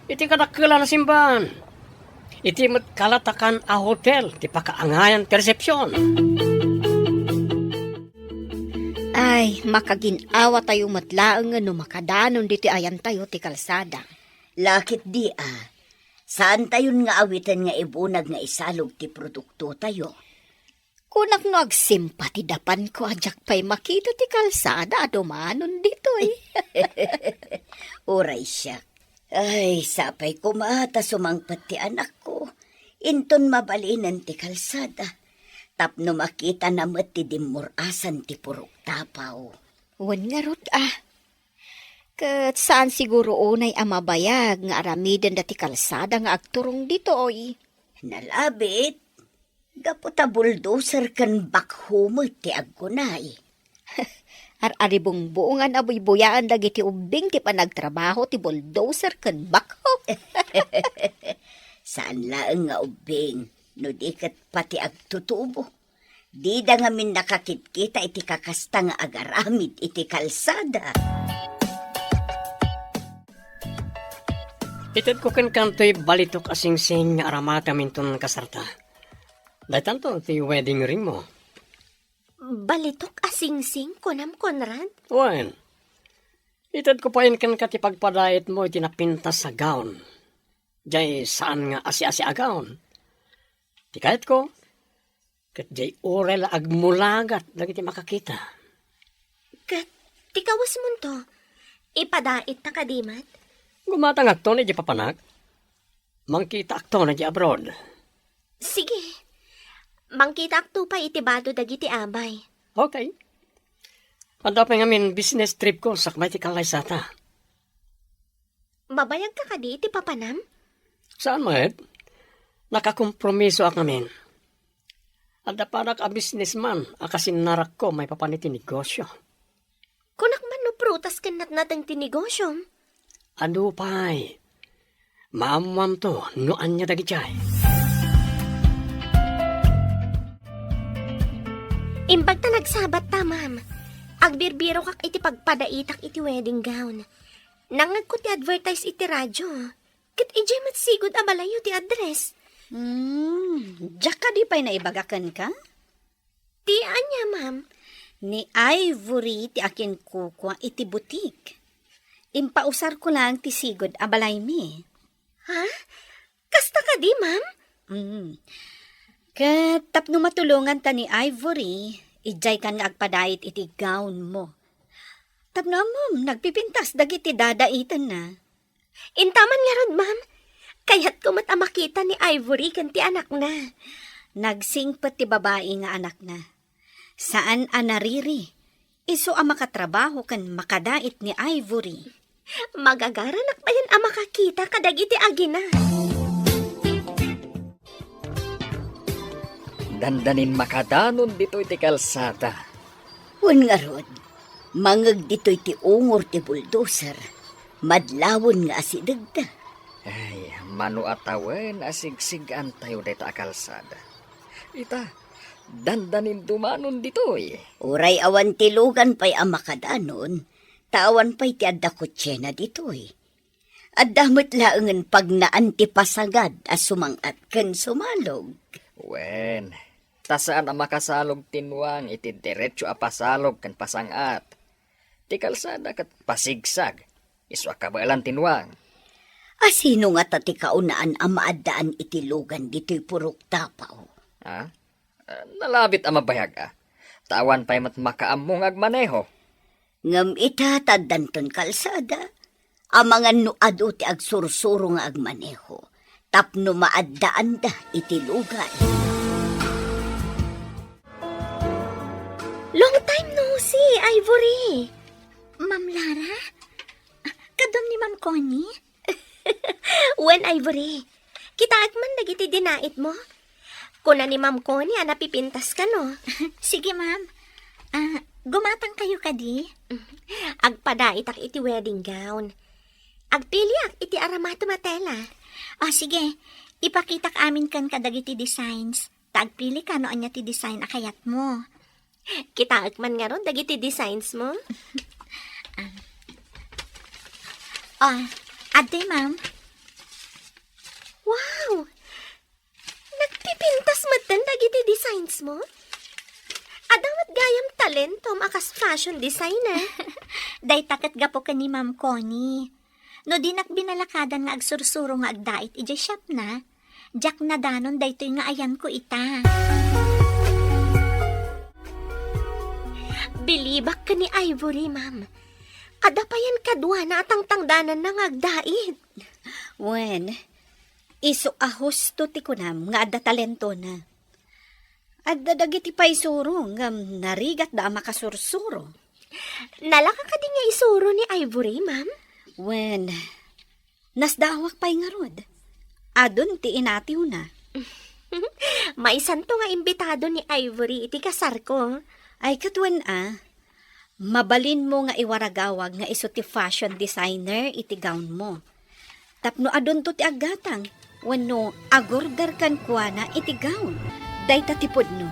Speaker 6: Iti kadakila na simbahan. Iti kalatakan a hotel, ti pakaangayan ti resepsyon.
Speaker 4: Ay, makaginawa tayo matlaang nga no makadanon diti ayan tayo ti kalsada.
Speaker 2: Lakit di Saan tayon nga awitan nga ibunag nga isalog ti produkto tayo?
Speaker 4: Kunak no agsimpa ti dapan ko ajak pa'y makita ti kalsada adumanon dito
Speaker 2: Uray siya. Ay, sapay ko mata sumangpat ti anak ko. Inton mabalinan ti kalsada. Tapno makita na ti dimurasan ti purok tapaw.
Speaker 4: Wan nga rot Kat saan siguro unay amabayag nga aramidan dati kalsada nga agturong dito
Speaker 2: Nalabit. Gaputa bulldozer kan bakhumot ti agkunay.
Speaker 4: Aribong buongan aboy-buyaan dagiti ubing ti panagtrabaho ti bulldozer ken bakho.
Speaker 2: Saan laeng nga ubing, no di kat pati agtutubo. Di da nga min nakakitkita iti kakasta nga agaramid iti kalsada.
Speaker 6: Itad ko kan kanto'y balitok asing-sing nga aramata minton kasarta. Dahil tanto, ti wedding ring mo.
Speaker 5: Balitok asing-sing, kunam Conrad?
Speaker 6: Wen, itad ko pa yun kan katipagpadayet mo itinapintas sa gown. Diyay saan nga asi-asi a gown. Ti kahit ko, kat diyay orel agmulagat lagi ti makakita.
Speaker 5: Kat, tikawas mo to. Ipadait na kadimat.
Speaker 6: Gumatang akto na di papanak. Mangkita akto na di abroad.
Speaker 5: Sige. Mangkita akto pa itibado dagiti amay.
Speaker 6: Okay. Anda pa ngamin business trip ko sa kamay ti kalaysata.
Speaker 5: Mabayag ka kadi iti papanam?
Speaker 6: Saan maed? Nakakompromiso ak ngamin. Anda parak a businessman, akasin narak ko may papaniti negosyo.
Speaker 5: Kunak man no prutas kanat natang tinegosyo.
Speaker 6: Ano pa'y? Maamuan to, noan niya dagitay.
Speaker 5: Imbag ta nagsabat ta, ma'am. Agbirbiro kak iti pagpadaitak iti wedding gown. Nangag ko ti advertise iti radyo. Kat ijay matsigod abalayo ti address.
Speaker 2: Diyak ka di pa'y naibagakan ka?
Speaker 5: Ti anya, ma'am.
Speaker 2: Ni Ivory ti akin kukwa iti butik. Impausar ko lang ti sigod abalay mi.
Speaker 5: Ha? Kasta ka di, ma'am?
Speaker 2: Kat tapno matulungan ta ni Ivory, ijay kan nga agpadait iti gown mo. Tapno mo, nagpipintas dagiti dadaitan na.
Speaker 5: Intaman nga rod, ma'am. Kaya't ko matamakita ni Ivory kan ti anak na.
Speaker 2: Nagsingpet ti babae nga anak na. Saan anariri? Iso ang makatrabaho kan makadait ni Ivory.
Speaker 5: Magagaranak pa yan ang makakita kadagiti agina.
Speaker 3: Dandanin makadanon dito iti kalsada.
Speaker 2: Wan nga rod, mangag dito'y ti ungor ti bulldozer. Madlawon nga asidag ta.
Speaker 3: Ay, mano atawen asigsigan tayo dito a kalsada. Ita, dandanin dumanon dito'y.
Speaker 2: Uray awan tilugan pa'y ang makadanon, tawan pa'y ti adda kutsena dito'y. Adamot laangan pag naantipasagad as sumangat ken sumalog.
Speaker 3: Wen, tasaan ang makasalog tinwang iti diretso a pasalog kan pasangat. Ti kalsada kat pasigsag, iswa kabalan tinwang.
Speaker 2: Asino nga tati kaunaan ang maadaan iti lugan dito'y purok tapaw.
Speaker 3: Ha? Nalabit ang mabayag Tawan pa'y mat makaamong agmaneho.
Speaker 2: Ngam itataddanton kalsada, ang mga nuado ti agsursuro nga agmaneho, tapno maaddaan da iti lugan.
Speaker 5: Long time no see, Ivory.
Speaker 4: Ma'am Lara? Kadam ni Ma'am Connie?
Speaker 5: When, Ivory? Kitaag man dagiti dinait mo. Kuna ni Ma'am Connie, napipintas ka, no?
Speaker 4: Sige, ma'am. Gumatang kayo kadi?
Speaker 5: Agpadait ak iti wedding gown. Agpili ak iti aramato matela.
Speaker 4: Sige. Ipakitak amin kan kadagiti designs. Tagpili ka noan niya ti design akayat mo.
Speaker 5: Kitaag man nga ron, dagiti designs mo.
Speaker 4: Ate, ma'am.
Speaker 5: Wow! Nagpipintas matan dagiti designs mo? Adawat gayam talento makas fashion designer.
Speaker 4: Day takat gapo ka ni Ma'am Connie. No dinak binalakadan nga agsursuro nga agdait ija shop na. Jak na danon daytoy nga ayan ko ita.
Speaker 5: Bilibak ka ni Ivory, ma'am. Kadapayan kadwa na atang tangdanan na nga agdait.
Speaker 2: Wen, iso ahusto ti kunam nga adda talento na. Adda dagiti pa'y suro ngam narigat da makasursuro.
Speaker 5: Nalaka ka di nga isuro ni Ivory, ma'am?
Speaker 2: Wen, nasdawak pa'y nga rod. Adon ti inatiw na.
Speaker 5: May santo nga imbitado ni Ivory iti kasar ko.
Speaker 2: Ay katwan mabalin mo nga iwaragawag nga iso ti fashion designer iti gown mo. Tapno adon to ti agatang, wano agorder kan kuana iti gown. Dayta ti podno,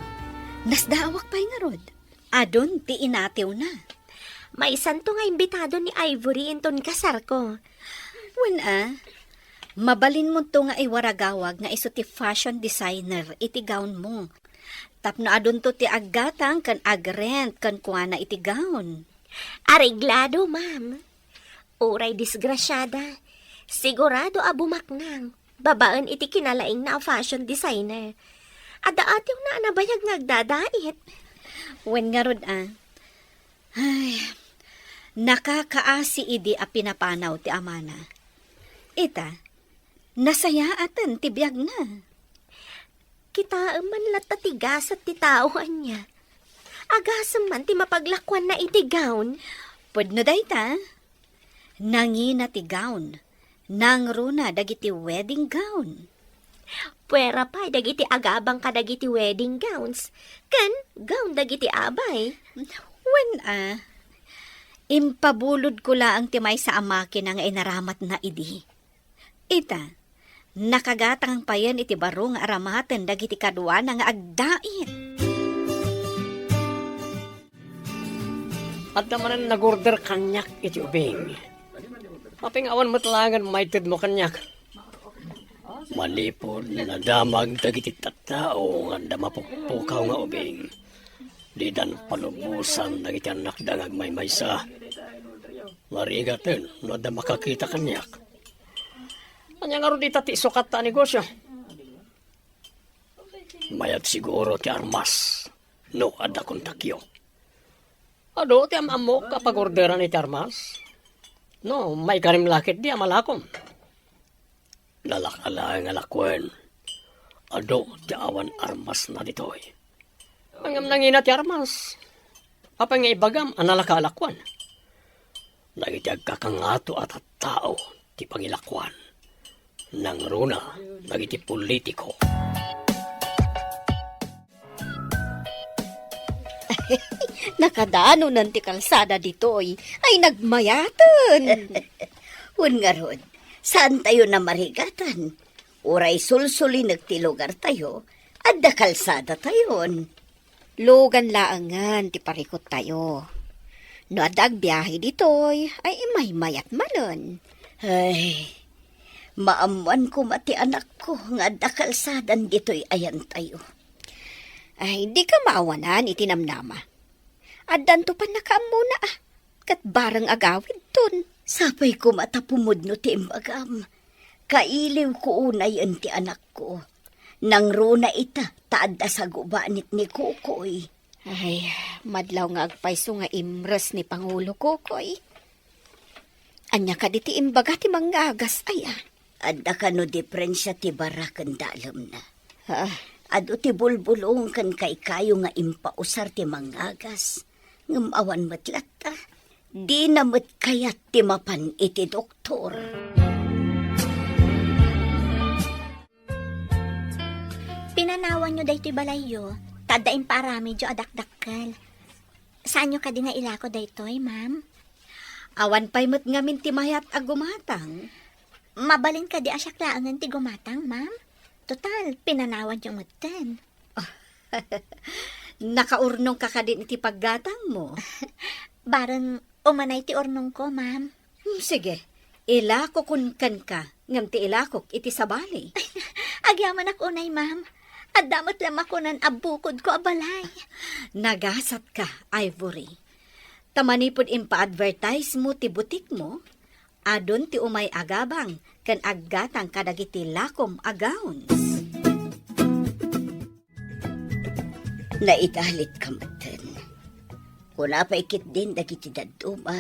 Speaker 2: nasdawak pa'y nga rod. Adon ti inatiw na.
Speaker 5: May santo nga imbitado ni Ivory inton kasar ko.
Speaker 2: Wen mabalin mo to nga iwaragawag nga iso ti fashion designer iti gown mo. Tapno adon to ti agatang kan agrent kan kuana iti gown.
Speaker 5: Areglado, ma'am. Uray disgrasyada. Sigurado abumaknang. Babaan iti kinalaing na fashion designer. Ada atiw na anabayag nga agdadait.
Speaker 2: Wen nga rod Ay, nakakaasi idi a pinapanaw ti amana. Ita, nasayaatan ti biyag na.
Speaker 5: Kita man latatigas at ti taoan niya. Agasam man ti mapaglakwan na iti gown.
Speaker 2: Pudno dayta, nangina ti gown, nangruna dagiti wedding gown.
Speaker 5: Puwera pa dagiti agabang kadagiti wedding gowns. Ken, gown dagiti abay.
Speaker 2: Wen impabulod ko laang ti may sa amakin nga inaramat na idi.
Speaker 4: Ita, nakagatang pa yan iti baro nga aramaten dagiti kadwa nga agdait.
Speaker 6: At naman nag-order kanyak iti ubing. Mapingawan mo talangan maited mo kanyak.
Speaker 7: Malipod na damag dagiti tattao nga damapukpukaw nga ubing. Di dan palubusan dagiti anak dangag may maysa. Marigaten no da makakita kanyak.
Speaker 6: Anya nga ro di tati sukat ta negosyo.
Speaker 7: Mayat siguro ti armas. No ada kontakyo.
Speaker 6: Ado, ti amamo kapag orderan iti armas. No, may karim lakit di amalakom.
Speaker 7: Lalakala nga lakwen. Ado ti awan armas na ditoy.
Speaker 6: Ang nangina ti armas. Apa nga ibagam, analaka-alakwan.
Speaker 7: Nagitiag kakangato at tao ti pangilakwan. Nang runa, nagiti politiko.
Speaker 4: Nakadano nanti kalsada ditoy ay nagmayatan.
Speaker 2: Un nga rod, saan tayo na marigatan? Uray sulsuli nagtilugar tayo, at da kalsada tayon.
Speaker 4: Logan laangan ti parikot tayo. No adag biyahe ditoy ay may malon.
Speaker 2: Ay, maamuan ko mati anak ko, nga da kalsadan dito'y ayan tayo.
Speaker 4: Ay di ka maawanan itinamnama. Addan to pa nakaamuna kat barang agawid ton.
Speaker 2: Sapay ko matapumod no ti imbagam. Kailiw ko unay ti anak ko. Nang runa ita, taadda sa gubanit ni Kukoy.
Speaker 4: Ay, madlaw nga agpayso nga imres ni Pangulo Kukoy. Anya ka diti imbaga ti mangagas ay
Speaker 2: Adda ka no diferensya ti barakan dalam na.
Speaker 4: Ah,
Speaker 2: Ado ti bulbulong kan kay kayo nga impausar ti mangagas. Ngam awan matlat ta. Di na mat kayat ti mapan iti doktor.
Speaker 5: Pinanawan nyo daytoy balayo. Tadain parami jo adakdakkel. Saan nyo ka din nga ilako daytoy, ma'am?
Speaker 4: awan pa'y mo't ngamin ti mayat agumatang.
Speaker 5: Mabalin ka di asyak laangan ti gumatang, ma'am. Total, pinanawan yung mutten.
Speaker 4: Nakaurnong ka ka din iti paggatang mo.
Speaker 5: Barang umanay ti ornong ko, ma'am.
Speaker 4: Sige, ilako kun kan ka, ngam ti ilakok iti sabali.
Speaker 5: Agyaman ako unay, ma'am. At damot lang ako nan abukod ko abalay.
Speaker 4: Nagasat ka, Ivory. Tamanipod impa-advertise mo ti butik mo, adon ti umay agabang kan aggatang kadagiti lakom agawns.
Speaker 2: Naitalit ka maten. Kuna pa ikit din dagiti daduma.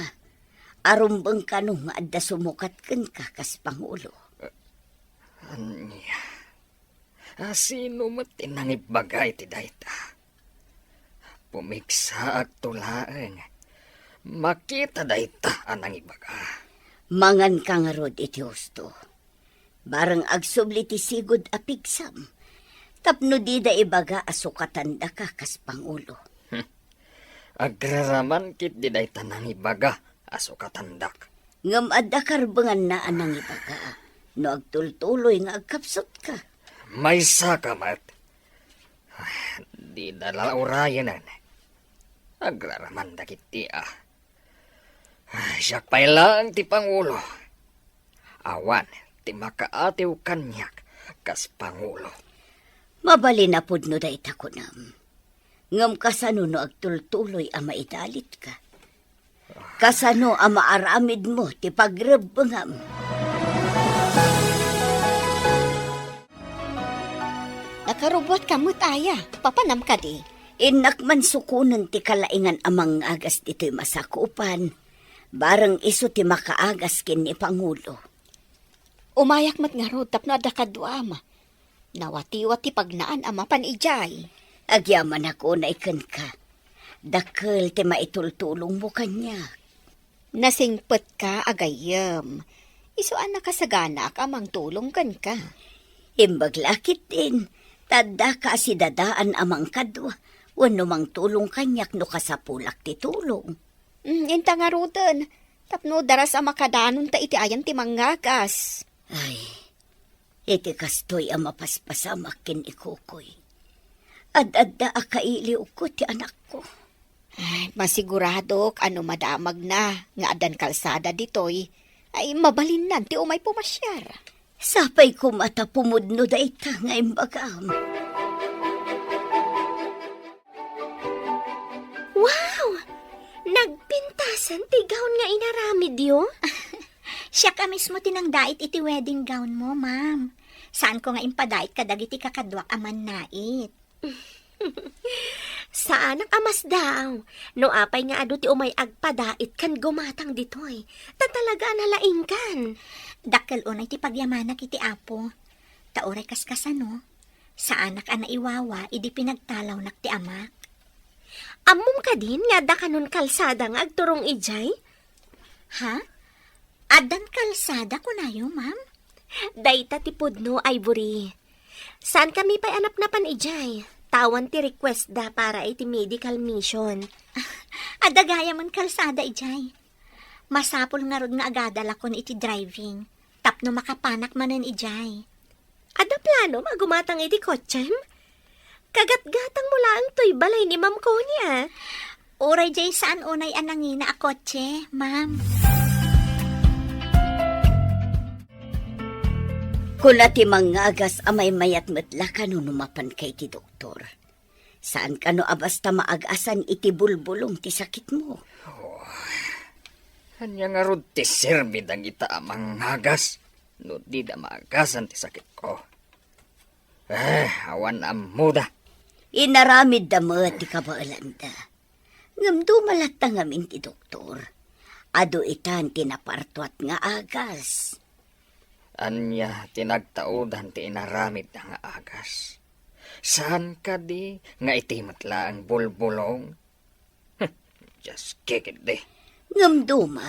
Speaker 2: Arumbang ka nung nga adda sumukat kan kakas Pangulo.
Speaker 3: Anya, sino mo tinangibagay ti dayta? Pumiksa ag tulaan. Makita dayta anang ibaga.
Speaker 2: Mangan ka nga rod iti husto. Barang agsubli ti sigod apigsam. Tapno di da ibaga asukatan da ka kas Pangulo.
Speaker 3: Agraraman kit di dayta nang ibaga asukatandak.
Speaker 2: Ngam adda karbangan na anang ibaga. No agtultuloy nga agkapsot ka.
Speaker 3: May sakamat. Di dala urayanan. Agraraman da kit ti siyak pa'y lang ti Pangulo. Awan ti makaatiw kanyak kas Pangulo.
Speaker 2: Mabali na pud no dayta ko nam. Ngam kasano no agtultuloy a maidalit ka. Kasano a maaramid mo ti pagrebengam.
Speaker 4: Nakarubot ka mo taya, papanam ka di.
Speaker 2: Inak man sukunan ti kalaingan amang agas dito'y masakupan. Barang iso ti makaagas kin ni Pangulo.
Speaker 4: Umayak mat nga rod tapno adda kadwama. Nawati-wati pagnaan ama panijay.
Speaker 2: Agyaman ako na ikan ka. Dakkel ti maitultulong mo kanya.
Speaker 4: Nasingpet ka agayam. Isuan na kasagana ka amang tulong kan ka.
Speaker 2: Imbaglakit din. Tadda ka si dadaan amang kadwa. Wano mang tulong kanyak no kasapulak ti tulong.
Speaker 4: Inta nga rodan. Tapno daras ang makadanon ta iti ayan ti mangagas.
Speaker 2: Ay, Iti kastoy ang mapaspasamak kin ikukoy. Ad-adda akailiw ko ti anak ko.
Speaker 4: Ay, masigurado ano madamag na nga adan kalsada ditoy ay mabalin nan ti umay pumasyar.
Speaker 2: Sapay ko mata pumudno da ita nga imbagam.
Speaker 5: Wow! Nagpintasan ti gown nga inaramid yo?
Speaker 8: Siya ka mismo tinangdait iti wedding gown mo, ma'am. Saan ko nga impadait kadagiti kakadwak aman nait?
Speaker 5: Saan ang amas daw? No apay nga adu ti umay agpadait kan gumatang ditoy. Tatalaga nalaing kan.
Speaker 8: Dakkel unay ti pagyamanak iti apo. Taoray kaskasan no. Sa anak ana iwawa, idi pinagtalaw nak ti amak.
Speaker 5: Amom ka din nga da kanon kalsada nga agturong ijay?
Speaker 8: Ha? Adan kalsada ko na yo, ma'am?
Speaker 5: Dayta ti pudno, Ivory. Saan kami pa'y anap na pan ijay? Tawan ti request da para iti medical mission.
Speaker 8: Adagaya man kalsada ijay. Masapol nga rod nga agadala ko iti driving. Tapno makapanak manen ijay.
Speaker 5: Ada plano magumatang iti kotsem? Kagat-gatang mula ang to'y balay ni Ma'am Konya.
Speaker 8: Oray jay saan unay anangin na akotse, ma'am?
Speaker 2: Kuna ti mangagas amay mayat metla kano numapan kay ti doktor. Saan kano abasta maagasan iti bulbulong ti sakit mo?
Speaker 3: Anya nga rod ti serbi dang ita amang hagas. No di da maagasan ti sakit ko. Awan amuda.
Speaker 2: Inaramid da mo ti kabaalanda. Ngam dumalat na ngamin ti doktor. Ado itan tinapartuat nga agas.
Speaker 3: Anya tinagtaudan ti inaramid na nga agas. Saan ka di nga itimatla ang bulbulong? Just kick it di.
Speaker 2: Ngam duma.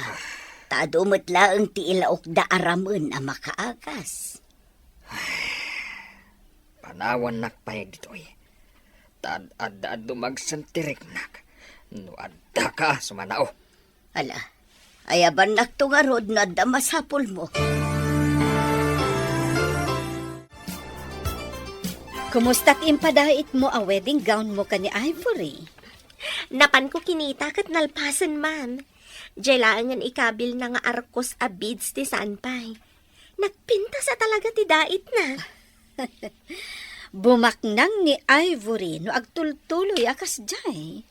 Speaker 2: Tadumat laang ti ilaok da aramen ang makaagas.
Speaker 3: Panawan nakpay ditoy. Tad-ad dumagsantirik nak. No adda ka sumanao.
Speaker 2: Ala, ayaban naktungarod na da masapol mo.
Speaker 4: Kumusta't impadait mo a wedding gown mo ka ni Ivory?
Speaker 5: Napan ko kinita kat nalpasan man. Jailangan ikabil na nga arkos a beads ti saan pay. Nagpinta sa talaga ti dait na.
Speaker 4: Bumaknang ni Ivory no agtultuloy akas jay.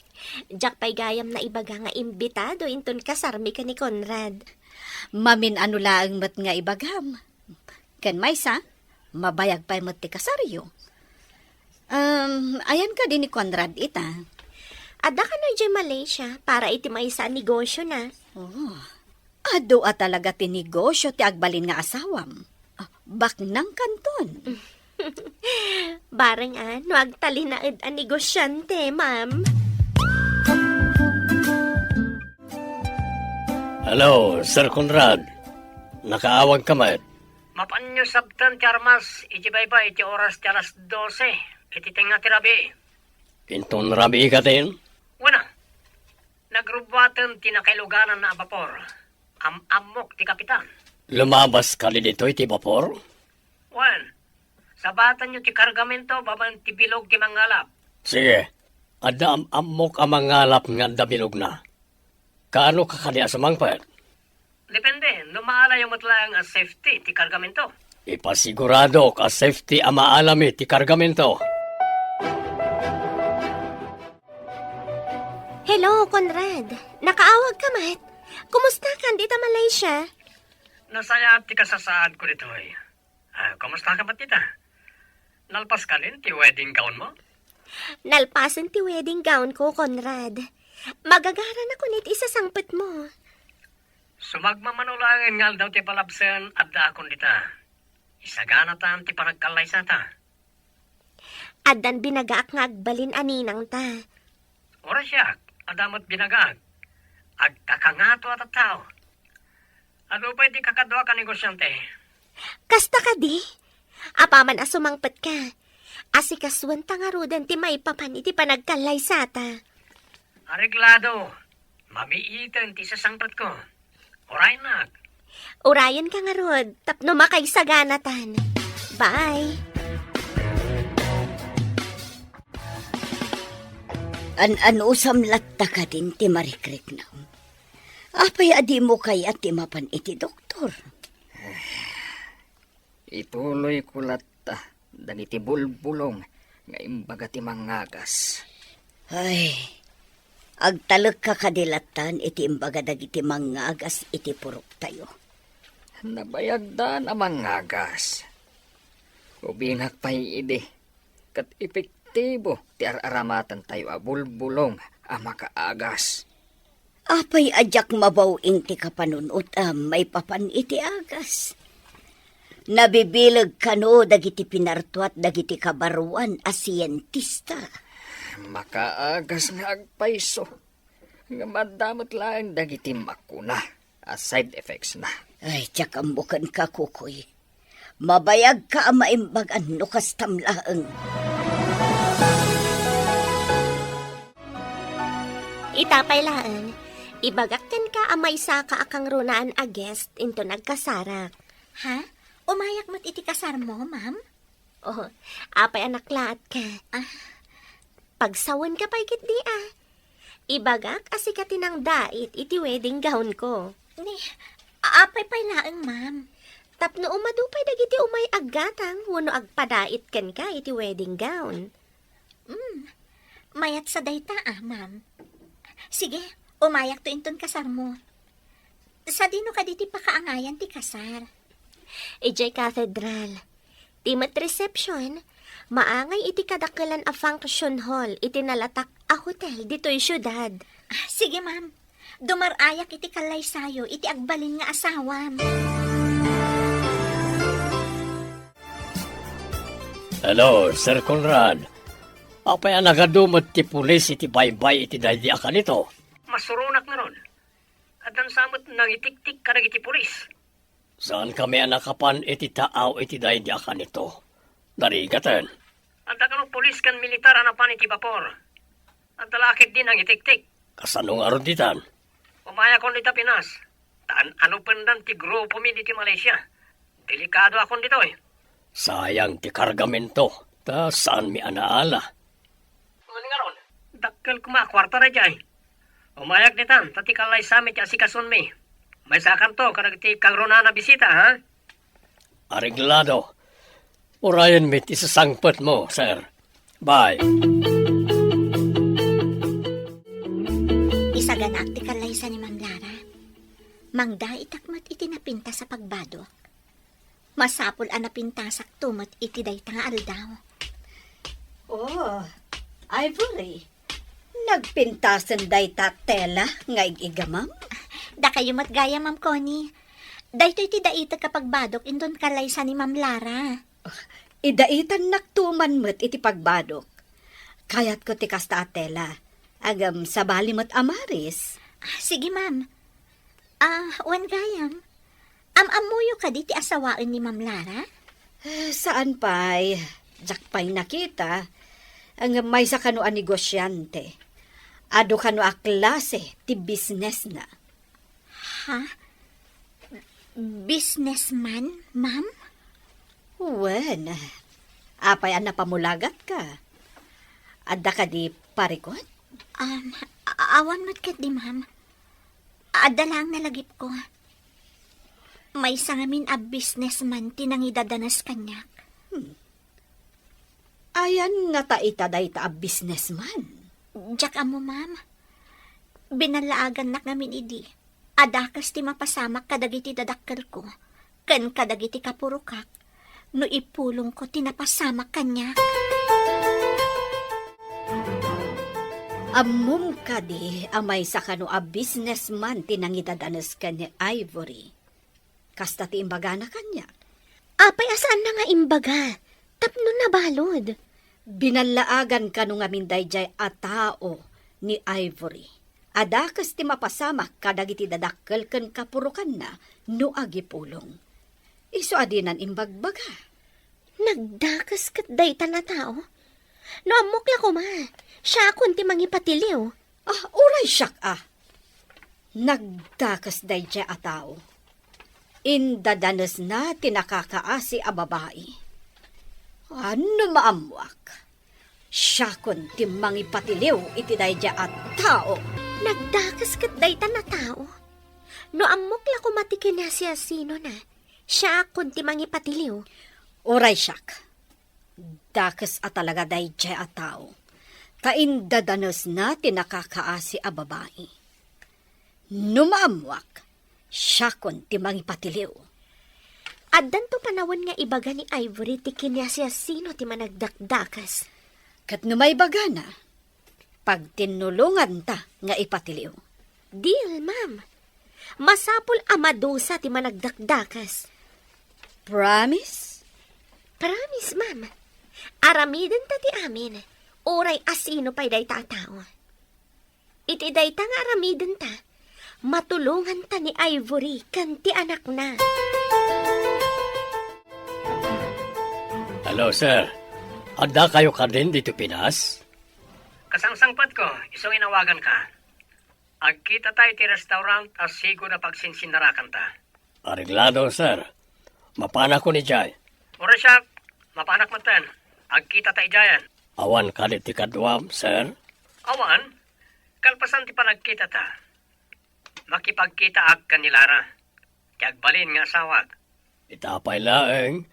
Speaker 5: Diyak pa'y gayam na ibaga nga imbitado inton kasarmi ka ni Conrad.
Speaker 4: Mamin ano laang mat nga ibagam. Ken maysa, mabayag pa'y mat ti kasaryo. Ayan ka din ni Conrad ita.
Speaker 5: Ada ka na dyan Malaysia para iti may sa negosyo na.
Speaker 4: Oh, ado a talaga ti negosyo ti agbalin nga asawam. Baknang kanton.
Speaker 5: Barang no agtalinaid ang negosyante, ma'am.
Speaker 7: Hello, Sir Conrad. Nakaawag ka man.
Speaker 6: Mapanyo sabtan ti armas, iti baybay, iti oras ti alas 12. Iti tinga ti rabi.
Speaker 7: Kinton rabi ka din.
Speaker 6: Wana, nagrubwatan ti nakailuganan na vapor. Amok ti kapitan.
Speaker 7: Lumabas ka li dito iti vapor?
Speaker 6: Wan, sabatan nyo ti kargamento, baban ti bilog ti mangalap.
Speaker 7: Sige, ada amok ang mangalap nga dabilog na. Kaano ka kali asamang pet?
Speaker 6: Depende, lumaala yung matlayang as safety ti kargamento.
Speaker 7: Ipasigurado ka safety ang maalami ti kargamento.
Speaker 5: Hello, Conrad. Nakaawag ka, Mat. Kumusta ka dito, Malaysia?
Speaker 6: Nasaya ti kasasaad ko dito eh. Kumusta ka ba tita? Nalpas ka rin ti wedding gown mo?
Speaker 5: Nalpasan ti wedding gown ko, Conrad. Magagaran ako nit isa sangpet mo.
Speaker 6: Sumagmamanulangan nga daw ti palabsen at daakon dita. Isagana tam ti panagkalay sa ta.
Speaker 5: Adan binagaak nga agbalin aninang ta.
Speaker 6: Ora siya, adamat binagag. Agkakangato at tao. Ano pa di kakadwa ka negosyante?
Speaker 5: Kasta ka di? Apaman asumangpet ka. Asikaswan tangarudan ti maipapan iti panagkalay sa ta.
Speaker 6: Areglado. Mamiitan ti sasangpet ko. Oray nak.
Speaker 5: Urayan ka nga rod, tapno makaisaganatan. Bye.
Speaker 2: An-anusam latta ka din ti marikrik na. Apay adi mo kaya ti mapan iti doktor.
Speaker 3: Ituloy ko latta, daniti bulbulong, nga imbaga ti mangagas.
Speaker 2: Ay, agtalag ka kadilatan iti imbaga dagiti mangagas iti purok tayo.
Speaker 3: Nabayagdan ang mangagas. Ubingak pa'y ide, kat epektibo ti aramatan tayo a bulbulong a makaagas.
Speaker 2: Apay adyak mabawing ti kapanunot may papan iti agas. Nabibilag kano dagiti pinartuat dagiti kabaruan a siyentista.
Speaker 3: Makaagas nga agpaiso. Nga madamot lang dagiti makuna a side effects na.
Speaker 2: Ay, tiyak ambukan ka, kukoy. Mabayag ka ang maimbagan no kastamlaang.
Speaker 5: Itapay laan. Ibagakkan ka amay sa ka akang runaan a guest into nagkasarak.
Speaker 8: Ha? Umayak mo't iti kasar mo, ma'am?
Speaker 5: Oh, apay anak laat ka. Pagsawan ka pa'y kit di Ibagak asikatin ang dait iti wedding gown ko.
Speaker 8: Ni, apay pay laang, ma'am.
Speaker 5: Tapno umadupay dagiti umay aggatang wano agpadait kan ka iti wedding gown.
Speaker 8: Mayat sa dayta, ma'am. Sige, umayak to inton kasar mo. Sa dino ka diti pakaangayan ti kasar.
Speaker 5: Ijay cathedral. Timat reception, maangay iti kadakalan a function hall iti nalatak a hotel dito'y syudad.
Speaker 8: Sige, ma'am. Dumarayak iti kalay sayo, iti agbalin nga asawam.
Speaker 7: Hello, Sir Conrad. Apay ang nagadumot ti pulis iti baybay iti daydi akan ito.
Speaker 6: Masurunak na ron. At ang samot nang itik-tik ka iti pulis.
Speaker 7: Saan kami anakapan iti taaw iti daydi akan ito? Darigatan.
Speaker 6: At ang pulis kan militar anapan iti vapor. At talakit din ang itik-tik.
Speaker 7: Kasanong aron ditan?
Speaker 6: Umaya kon dita Pinas. Taan ano pandan ti grupo mi diti Malaysia. Delikado akon dito
Speaker 7: Sayang ti kargamento. Ta saan mi anaala?
Speaker 6: Ano nga ron? Dakkel kuma, kwarta na dyan. Umayak ditan, tati kalay samit ya asikason mi. May sakam to, karag ti kang rona na bisita, ha?
Speaker 7: Areglado. Urayan mit isasangpet mo, sir. Bye.
Speaker 8: Isaganak ti kalay sa ni Ma'am Lara. Mangda itakmat iti napinta sa pagbado. Masapul ang napintasak tumot iti dayta nga aldaw.
Speaker 2: Oh, Ivory. Nagpintasan day tela nga igamam.
Speaker 8: Da kayo mat gaya, Ma'am Connie. Dayto iti daita kapag badok indon kalay sa ni Ma'am Lara.
Speaker 2: Idaitan naktuman mo't iti pagbadok. Kayat ko ti kasta tela. Agam sa bali mo't amaris.
Speaker 8: Sige, Ma'am. Wan gayam. Amuyo ka di ti asawaan ni Ma'am Lara?
Speaker 2: Saan pa'y? Diyak pa'y nakita. Ang may sa kano a negosyante. Ado kano a klase ti business na.
Speaker 8: Ha? Businessman, Ma'am?
Speaker 2: Wen, apay ang napamulagat ka. Adda ka di parikot?
Speaker 8: Awan mat kat di, Ma'am. Adda lang nalagip ko. May sangamin a businessman tinangidadanas kanyak.
Speaker 2: Ayan nga taitaday ta a businessman.
Speaker 8: Diyak amo, Ma'am. Binalaagan nak namin idi. Adakas ti mapasamak kadagiti dadakkel ko. Ken kadagiti kapurukak. No ipulong ko tinapasamak kanya.
Speaker 2: Amum ka di amay sa kano a businessman tinangidadanas ka ni Ivory. Kasta ti imbaga na kanya.
Speaker 5: Apay asaan na nga imbaga? Tapno na balod.
Speaker 2: Binalaagan ka nung aminday jay a tao ni Ivory. Adakas ti mapasamak kadagiti dadakkel ken kapurukan na no agipulong. Isu adinan imbagbaga.
Speaker 5: Nagdakas kat dayta na tao. No amokla ko ma. Siya akong ti mangipatiliw.
Speaker 2: Uray siyak Nagdakas day jay a tao. Indadanas na tinakakaasi a babae. Ano maamuak? Siya kon ti mangipatiliw iti dayja at tao.
Speaker 8: Nagdakas kat dayta na tao. No amok la kumatikin na siya sino na. Siya kunti mangipatiliw.
Speaker 2: Oray siyak. Dakas at talaga dayja at tao. Kaindadanos na tinakakaasi a babae. No maamuak, siya kon ti mangipatiliw.
Speaker 8: Addan to panawon nga ibaga ni Ivory ti kinya siya sino ti managdakdakas.
Speaker 2: Kat no may bagana, pag tinulungan ta nga ipatiliw.
Speaker 8: Deal, ma'am. Masapul amadusa ti managdakdakas.
Speaker 2: Promise?
Speaker 8: Promise, ma'am. Aramiden ta ti amin. Oray asino pa'y day ta tao. Iti day ta nga aramiden ta. Matulungan ta ni Ivory kan ti anak na.
Speaker 7: Hello, sir. Ada kayo ka din dito Pinas?
Speaker 6: Kasangsangpat ko, isong inawagan ka. Agkita tayo ti restaurant as sigo na pagsinsinarakan ta.
Speaker 7: Areglado, sir. Mapana ko ni Jay.
Speaker 6: Ora siya, mapanak matan. Agkita tayo jayan.
Speaker 7: Awan ka di ti kadwam, sir.
Speaker 6: Awan, kalpasan ti panagkita ta. Makipagkita ag kanilara. Tiagbalin nga asawag.
Speaker 7: Itapay laeng.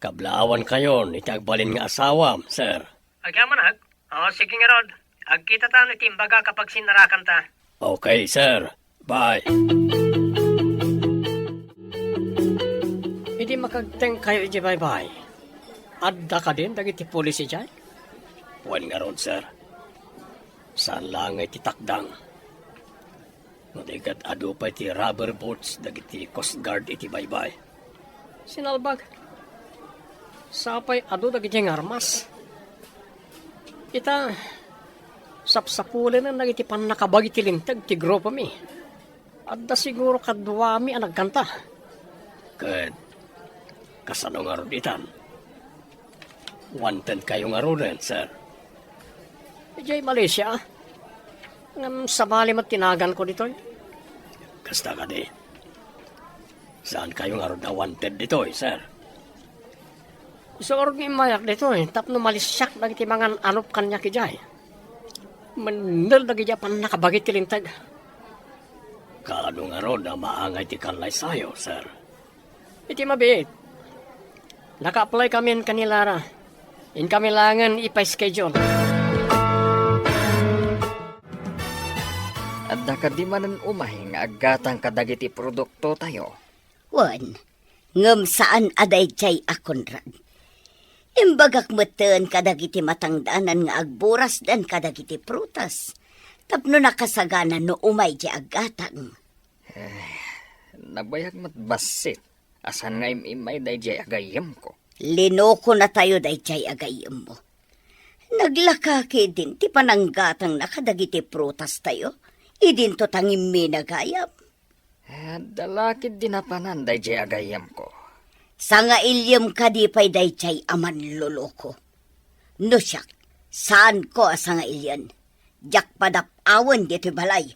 Speaker 7: Kablaawan kayo ni tiagbalin nga asawam, sir.
Speaker 6: Agyaman ag? Sige nga Rod. Agkita ta ni timbaga kapag sinarakan ta.
Speaker 7: Okay, sir. Bye. Hindi makagteng kayo iji bye-bye. Adda ka din dagiti polisi jay? Wan nga ron, sir. Saan lang ay titakdang. Nadigat ado pa iti rubber boats dagiti Coast Guard iti bye-bye. Sinalbag. Sapay ado dagiti nga armas. Ita, sapsapulan na nagiti pan nakabagi ti lintag ti grupo mi. Adda siguro kadwami ang nagkanta. Ken, kasano nga ron itan? Wanted kayo nga ron, sir. Ijay Malaysia, ngam sabali tinagan ko dito. Kasta ka di. Saan kayo nga ron na wanted dito, sir? Iso nga ron imayak dito, tapno malisyak dagiti mga anop kanya kijay. Mandal dagiti pan nakabagi ti lintag. Kaano nga ron na maangay ti kanlay sayo, sir? Iti mabit. Naka-apply kami kanilara. In kami langan ipa-schedule.
Speaker 3: Adda ka di manan umahing agatang kadagiti produkto tayo.
Speaker 2: Wan, ngam saan aday jay akonrad. Imbagak meten kadagiti matangdanan nga agburas dan kadagiti prutas. Tapno nakasagana no umay jay agatang.
Speaker 3: Nabayag matbasit. Asan nga imay day jay agayam ko.
Speaker 2: Linoko na tayo day jay agayem mo. Naglakaki din ti pananggatang nakadagiti prutas tayo. Idin to tangim minagayam.
Speaker 3: Dalakid dinapanan day jay agayam ko.
Speaker 2: Sa nga ilyem kadipay day jay aman luloko. No siyak, saan ko sa nga ilyan? Jak padapawan dito balay.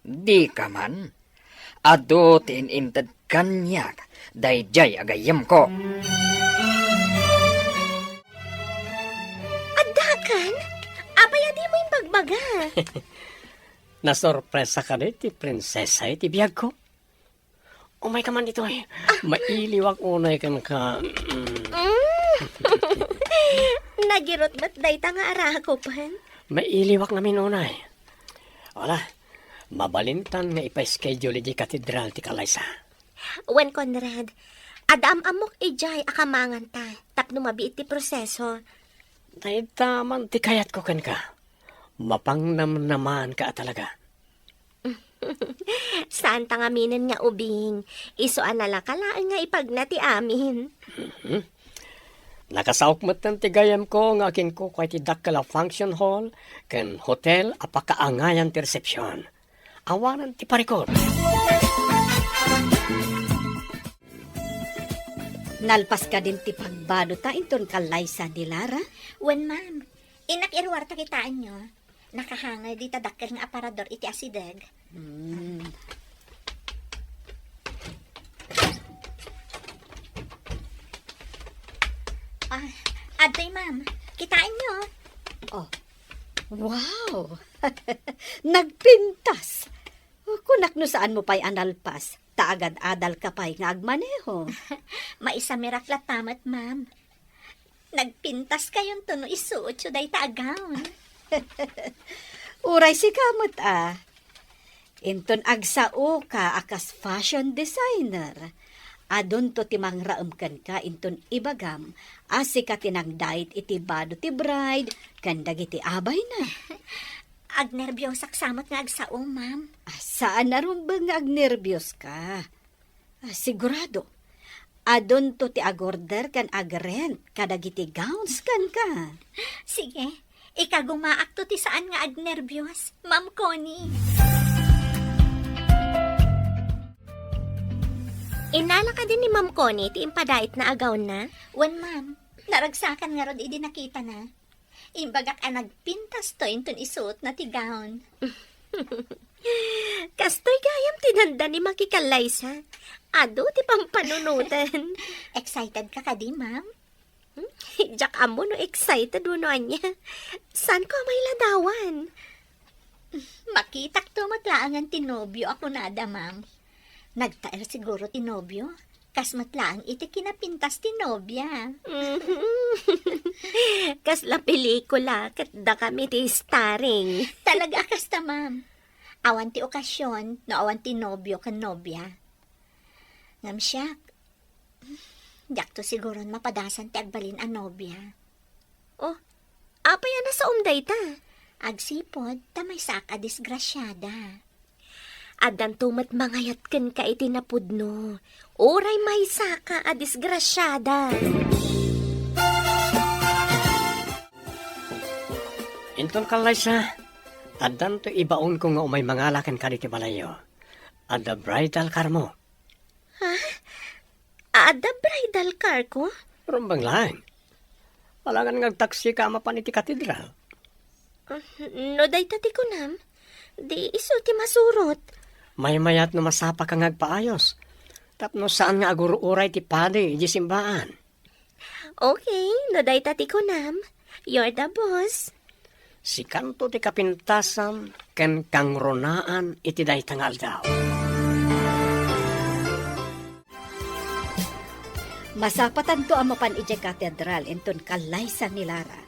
Speaker 3: Di ka man. Ado tinintad kanyak. Day jay agayam ko.
Speaker 8: Adakan? Apay adi mo yung pagbaga.
Speaker 6: Nasorpresa ka rin ti prinsesa iti biyag ko. Umay ka man dito eh. Mailiwak unay kan ka.
Speaker 8: Nagirot ba't dayta nga arako pan?
Speaker 6: Mailiwak namin unay. Wala. Mabalintan nga ipa-schedule di katedral ti Kalaysa.
Speaker 8: Wen Conrad, adam amok ijay akamangan ta. Tapno mabiit ti proseso.
Speaker 6: Dahil taman ti kayat ko kan ka. Mapangnam naman ka talaga.
Speaker 8: Saan tangaminin nga ubing? Isuan na lang kalaan nga ipagnati amin.
Speaker 6: Nakasaok matan ti gayam ko nga akin ko kay ti dakala function hall ken hotel apakaangayan ti resepsyon. Awanan ti parikot.
Speaker 2: Nalpas ka din ti pagbado ta inton Kalaysa ni Lara.
Speaker 8: Wen ma'am, inak irwarta kitaan nyo. Nakahangay di tadakkel nga aparador iti asideg. Aday, ma'am. Kitain nyo.
Speaker 2: Wow! Nagpintas! Kunak no saan mo pa'y analpas, taagad-adal ka pa'y nga agmaneho.
Speaker 8: Maisa miraklat tamat, ma'am. Nagpintas kayong tuno isuot siyo day taagaw.
Speaker 2: Uray si kamot Inton agsao ka akas fashion designer. Adon to timang raamkan ka inton ibagam, asi ka tinagdait iti bado ti bride, kandag iti abay na.
Speaker 8: Agnerbyosak samot nga agsao, ma'am.
Speaker 2: Saan na rin ba nga agnervyos ka? Sigurado. Adon to ti agorder kan agrent, kadag iti gowns kan ka.
Speaker 8: Sige, ikagumaak to ti saan nga agnerbyos, Ma'am Connie.
Speaker 5: Inala ka din ni Ma'am Connie ti impadait na agaw na?
Speaker 8: Wan, ma'am. Naragsakan nga rod idi nakita na. Imbagak nagpintas to inton isuot na ti gown.
Speaker 5: Kastoy gayam tinanda ni Makikalaysa. Ado ti pampanunutan.
Speaker 8: Excited ka ka di, ma'am?
Speaker 5: Jak amo no excited uno anya. San ko may ladawan?
Speaker 8: Makitak to matlaangan tinobyo ako nada, ma'am. Nagtaer siguro tinobyo. Kas matlaang iti kinapintas tinobya.
Speaker 5: Kasla pelikula kat da kami ti starring.
Speaker 8: Talaga kasta, ma'am. Awan ti okasyon, no awan ti nobyo kan nobya. Ngam siya, yak to siguro mapadasan ti agbalin a nobya.
Speaker 5: Oh, apay na sa umday ta?
Speaker 8: Agsipod, tamay saka disgrasyada.
Speaker 5: Adan tumat mangayat ken ka iti napudno. Oray may saka a disgrasyada.
Speaker 6: Inton kalaysa, adan to ibaon ko nga umay mangalakan ka diti balayo. Ada bridal car mo.
Speaker 5: Ada bridal car ko?
Speaker 6: Rumbang lang. Alangan ngagtaksi ka mapan iti katedral.
Speaker 5: No day tati ko nam. Di iso ti masurot.
Speaker 6: May mayat no masapa kang agpaayos. Tapno saan nga agururay ti pade, iti simbaan.
Speaker 5: Okay, no day tati ko nam. You're the boss.
Speaker 6: Si kanto ti kapintasan, ken kang ronaan iti day tangal daw.
Speaker 2: Masapatan to amapan ije katedral inton kalaysa ni Lara.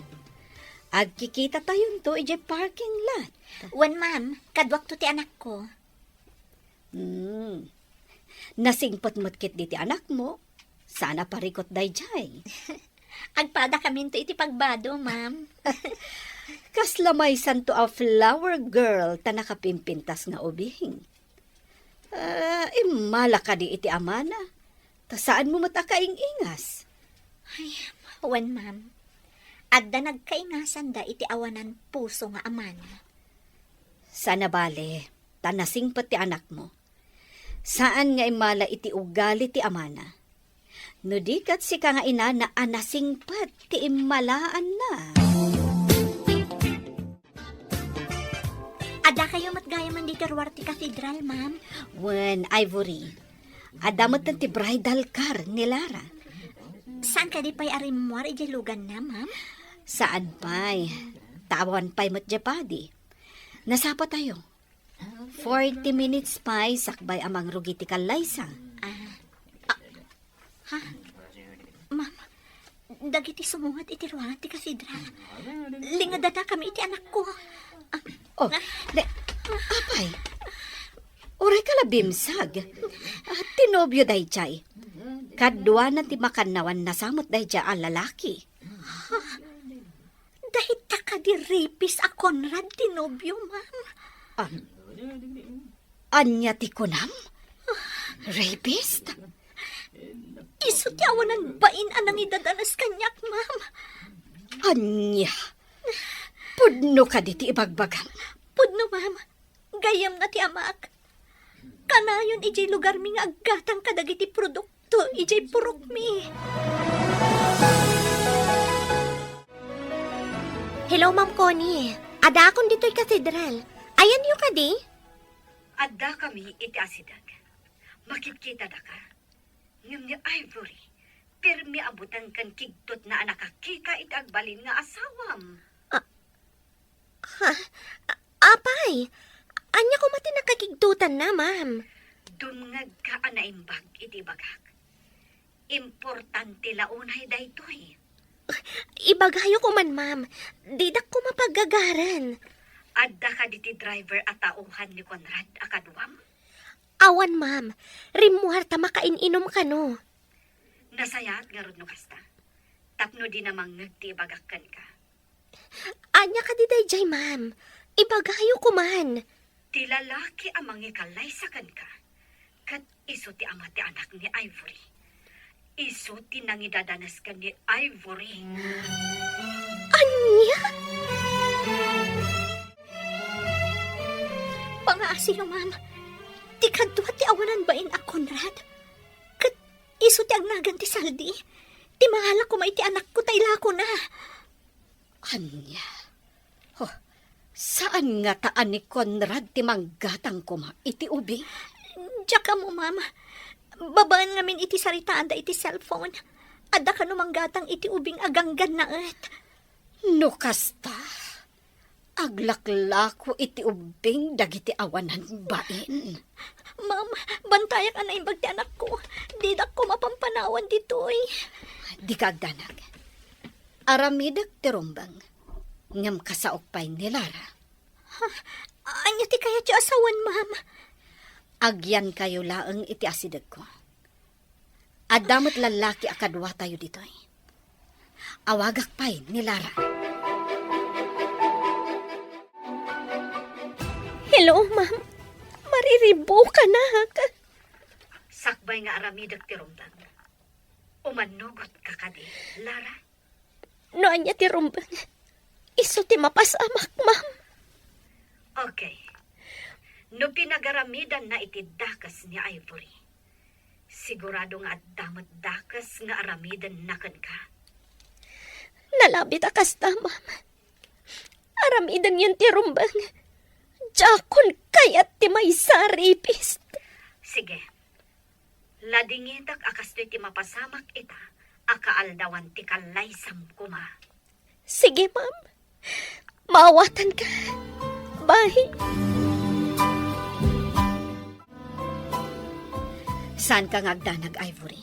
Speaker 2: Agkikita tayon to ije parking lot.
Speaker 8: Wan, ma'am, kadwak to ti anak ko.
Speaker 2: Nasingpot mo't-kit di ti anak mo. Sana parikot day jay.
Speaker 8: Agpada kami to iti pagbado, ma'am.
Speaker 2: Kaslamay santo a flower girl ta nakapimpintas nga ubing. Imala ka di iti amana. Ta saan mo matakaing-ingas?
Speaker 8: Wan, ma'am. Adda nagkaingasan da iti awanan puso nga amana.
Speaker 2: Sana bale, ta nasingpot ti anak mo. Saan nga imala iti ugali ti amana? No di kat si ka nga ina na anasingpat ti imalaan na.
Speaker 8: Ada kayo matgayaman di karwar ti katedral, ma'am.
Speaker 2: When Ivory, adamot ti bridal car ni Lara.
Speaker 8: Saan ka di pa'y arimwar ijelugan na, ma'am?
Speaker 2: Saan pa'y? Tawan pa'y matjapadi. Nasapa tayo. 40 minutes pa'y sakbay amang rugiti kalaysa.
Speaker 8: Ma'am, dagiti sumungat iti ruangan ti katedral. Lingadada kami iti anak ko.
Speaker 2: Apay, oray ka labimsag. Tinobyo day jay. Kadwa na ti makanawan na samot day jay ang lalaki.
Speaker 8: Dahil taka di rapist a Conrad tinobyo, ma'am.
Speaker 2: Anya ti kunam? Rapist?
Speaker 8: Iso ti awanan bain anang idadanas kanyak, ma'am.
Speaker 2: Anya? Pudno ka di ti ibagbagam.
Speaker 8: Pudno, ma'am. Gayam na ti amak. Kanayon ijay lugar mi nga aggatang kadagiti produkto ijay purok mi.
Speaker 5: Hello, Ma'am Connie. Ada akong dito'y katedral. Ayan yung kadi?
Speaker 2: Adda kami iti asidag. Makikita da ka. Ngam ni Ivory. Pirmi abutan kan kigtot na anak kakika itagbalin nga asawam.
Speaker 8: Apay, anya ko mati nakakigdutan na, ma'am.
Speaker 2: Dumngag ka anaimbag iti bagak. Importante launay daytoy.
Speaker 8: Ibagayo ko man, ma'am. Didak ko mapagagaran.
Speaker 2: Adda ka diti driver at tauhan ni Conrad akadwam.
Speaker 8: Awan, ma'am. Rimuhar ta makaininom ka, no?
Speaker 2: Nasayat nga rod no kasta. Tapno di namang ngagti bagakkan ka.
Speaker 8: Anya ka di dayjay, ma'am. Ibagayo ko man.
Speaker 2: Ti lalaki amang ikalay sa kan ka. Kat iso ti ama ti anak ni Ivory. Iso ti nangidadanas ka ni Ivory.
Speaker 8: Anya? Pangaasino, ma'am. Ti kadwa ti awanan bain a Conrad. Kat iso ti agnagan ti saldi. Ti mahala ko may ti anak ko tayla ko na.
Speaker 2: Anya? Oh, saan nga taan ni Conrad ti manggatang kuma iti ubi?
Speaker 8: Diya mo, ma'am. Babaan ngamin iti saritaan da iti cellphone. Adda ka numanggatang iti ubing aganggan na et.
Speaker 2: No kasta. Aglaklako iti ubing dagiti awanan bain.
Speaker 8: Ma'am, bantayak na imbag ti anak ko. Didak ko mapampanawan ditoy.
Speaker 2: Di kagdanag. Aramidag ti rumbang. Ngam kasaokpay ni Lara.
Speaker 8: Anya ti kaya ti asawan, ma'am?
Speaker 2: Agyan kayo laeng iti asidag ko. Adamot lalaki akadwa tayo ditoy. Awagak pay ni Lara.
Speaker 8: Hello, ma'am. Mariribo ka na.
Speaker 2: Sakbay nga aramidag ti rumbang. Umanugot ka kadi, Lara.
Speaker 8: No, anya ti rumbang. Iso ti mapasamak, ma'am.
Speaker 2: Okay. No pinagaramidan na iti dakas ni Ivory. Sigurado nga at damot dakas nga aramidan nakan ka.
Speaker 8: Nalabit akas ta, ma'am. Aramidan yun ti rumbang. Jakon kayat ti may saripis.
Speaker 2: Sige. Ladingitak akas ti mapasamak ita. Akaaldawan ti kalaysam kuma.
Speaker 8: Sige, ma'am. Maawatan ka. Bye.
Speaker 2: Saan ka ngagdanag, Ivory?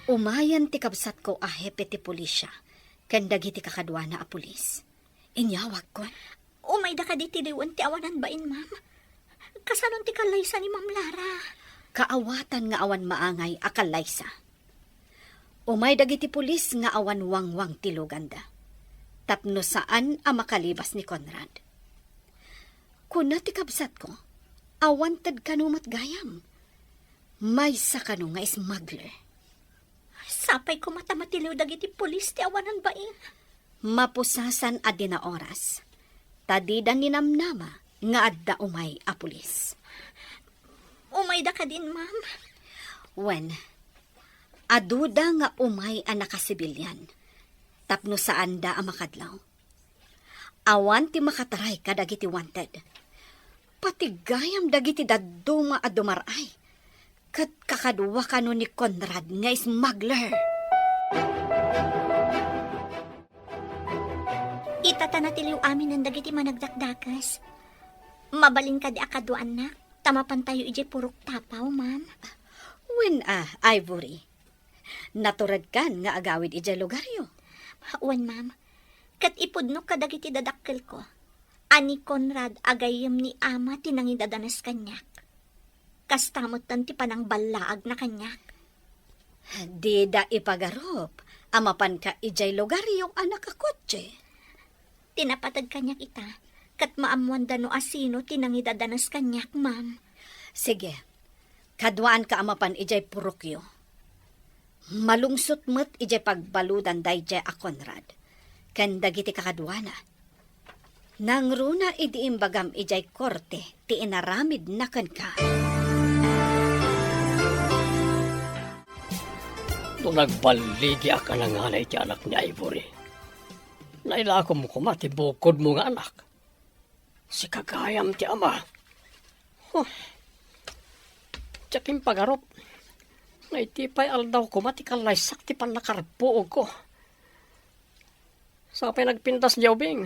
Speaker 2: Umayan ti kabsat ko a hepe ti pulisya. Kandagi ti kakadwa na a pulis. Inyawag ko.
Speaker 8: Umay da ka di tiliwan ti awanan bain, ma'am. Kasanon ti kalaysa ni Ma'am Lara.
Speaker 2: Kaawatan nga awan maangay a kalaysa. Umay dagiti pulis nga awan wangwang ti luganda. Tapno saan a makalibas ni Conrad. Kuna ti kabsat ko, awanted kanumat gayam. May sa kanu nga smuggler.
Speaker 8: Sapay ko matamatiliw dagiti pulis ti awanan bain.
Speaker 2: Mapusasan a di na oras. Tadidan ni namnama nga adda umay a pulis.
Speaker 8: Umay da ka din, ma'am.
Speaker 2: When, aduda nga umay a nakasibilyan. Tapno saan da a makadlaw. Awan ti makataray ka dagiti wanted. Patigayam dagiti daduma a dumaray. Kat kakadwa kano ni Conrad nga smuggler.
Speaker 8: Itatanatiliw amin ng dagiti managdakdakas. Mabalin ka di akaduan na. Tamapan tayo iji purok tapaw, ma'am.
Speaker 2: When Ivory, naturad kan nga agawid ija lugaryo.
Speaker 8: Wan, ma'am. Kat ipudno ka dagiti dadakkel ko. Ani Conrad agayem ni ama tinangidadanas kanyak. Kastamot tan ti panang balaag na kanyak.
Speaker 2: Di da ipagarop, amapan ka ijay lugaryo anak kakotse.
Speaker 8: Tinapatag kanyak ita. Kat maamuan da no asino tinangidadanas kanyak, ma'am.
Speaker 2: Sige, kadwaan ka amapan ijay purokyo. Malungsot mo't ijay pagbaludan dayjay a Conrad. Kandagiti kakadwana. Nang runa idi imbagam ijay korte, ti inaramid na kan ka.
Speaker 7: Nung nagbaligi ka ng hanay ti anak ni Ivory. Nailako mo kumati bukod mo nga anak. Si kagayam ti ama. Tiyaking pagarop.
Speaker 6: Naitipay aldaw ko matikalay ti panakarpuog ko. Sa pinagpintas niya ubing.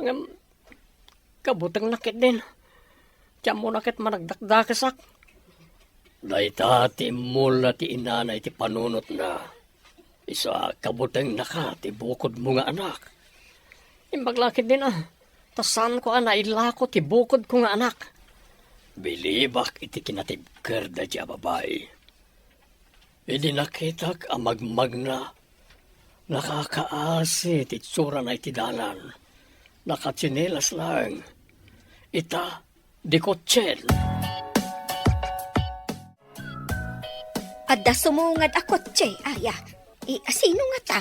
Speaker 6: Ang kabutang nakit din. Tiyan mo nakit managdakdakasak.
Speaker 7: Dayta ti mula ti inanay ti panunot na. Isa kabutang naka ti bukod mo nga anak.
Speaker 6: Imbaglakit din Tasan ko nailako ti bukod ko nga anak.
Speaker 7: Bilibak iti kinatibker da ti babae. Idi nakitak amagmag na. Nakakaasi ti tsura na iti dalan. Nakatsinelas lang. Ita, di kotsen.
Speaker 4: Adda sumungad ako, Che, aya. Asino nga ta?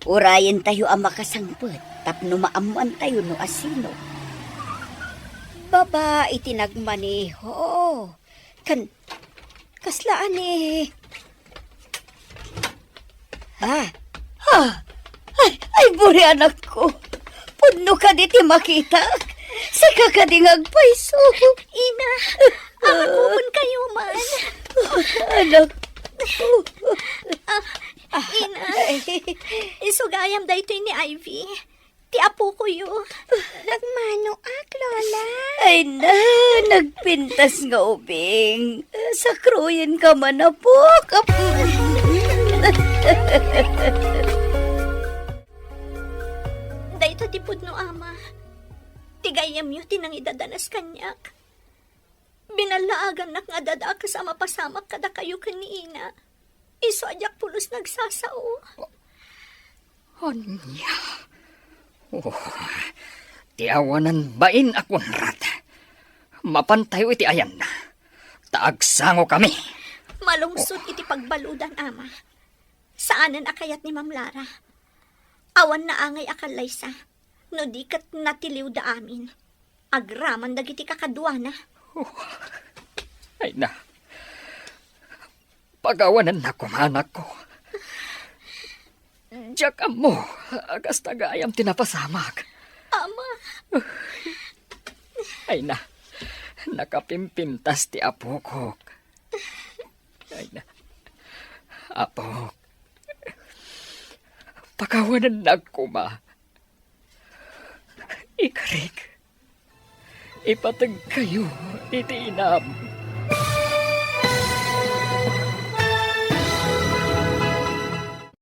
Speaker 2: Urayin tayo ang makasangpet, tapno maamuan tayo no asino.
Speaker 4: Baba, itinagmaneho. Kaslaan eh.
Speaker 2: Ay, buri anak ko. Puno ka di ti makita. Sika ka di ngagpaiso.
Speaker 8: Ina, amagpupun kayo man.
Speaker 2: Anak
Speaker 8: Ina, isugayam da ito ni Ivy. Ti apo ko yun. Nagmano ak, Lola.
Speaker 2: Ay na, nagpintas nga ubing. Sakruyin ka man na po.
Speaker 8: Da ito tipod no ama. Tigayam yu tinang idadanas kanyak. Binalaagan nak nga dada kasama pasamak kada kayo kaniina. Iso ajak pulos nagsasao.
Speaker 3: Anya. Tiawanan bain akong rat. Mapantayo iti ayan na. Taagsango kami.
Speaker 8: Malungsod iti pagbaludan, ama. Saanan akayat ni Ma'am Lara? Awan na angay akalaysa. No di kat natiliw da amin. Agraman dagiti kakadwana.
Speaker 3: Ay na. Pagawanan na kumanak ko. Diyak mo. Agas tagayam tinapasamak.
Speaker 8: Ama,
Speaker 3: Ay na. Nakapimpintas ti apo ko. Ay na. Apo. Pagawanan na kuma. Ikarik. Ipatag kayo iti inam.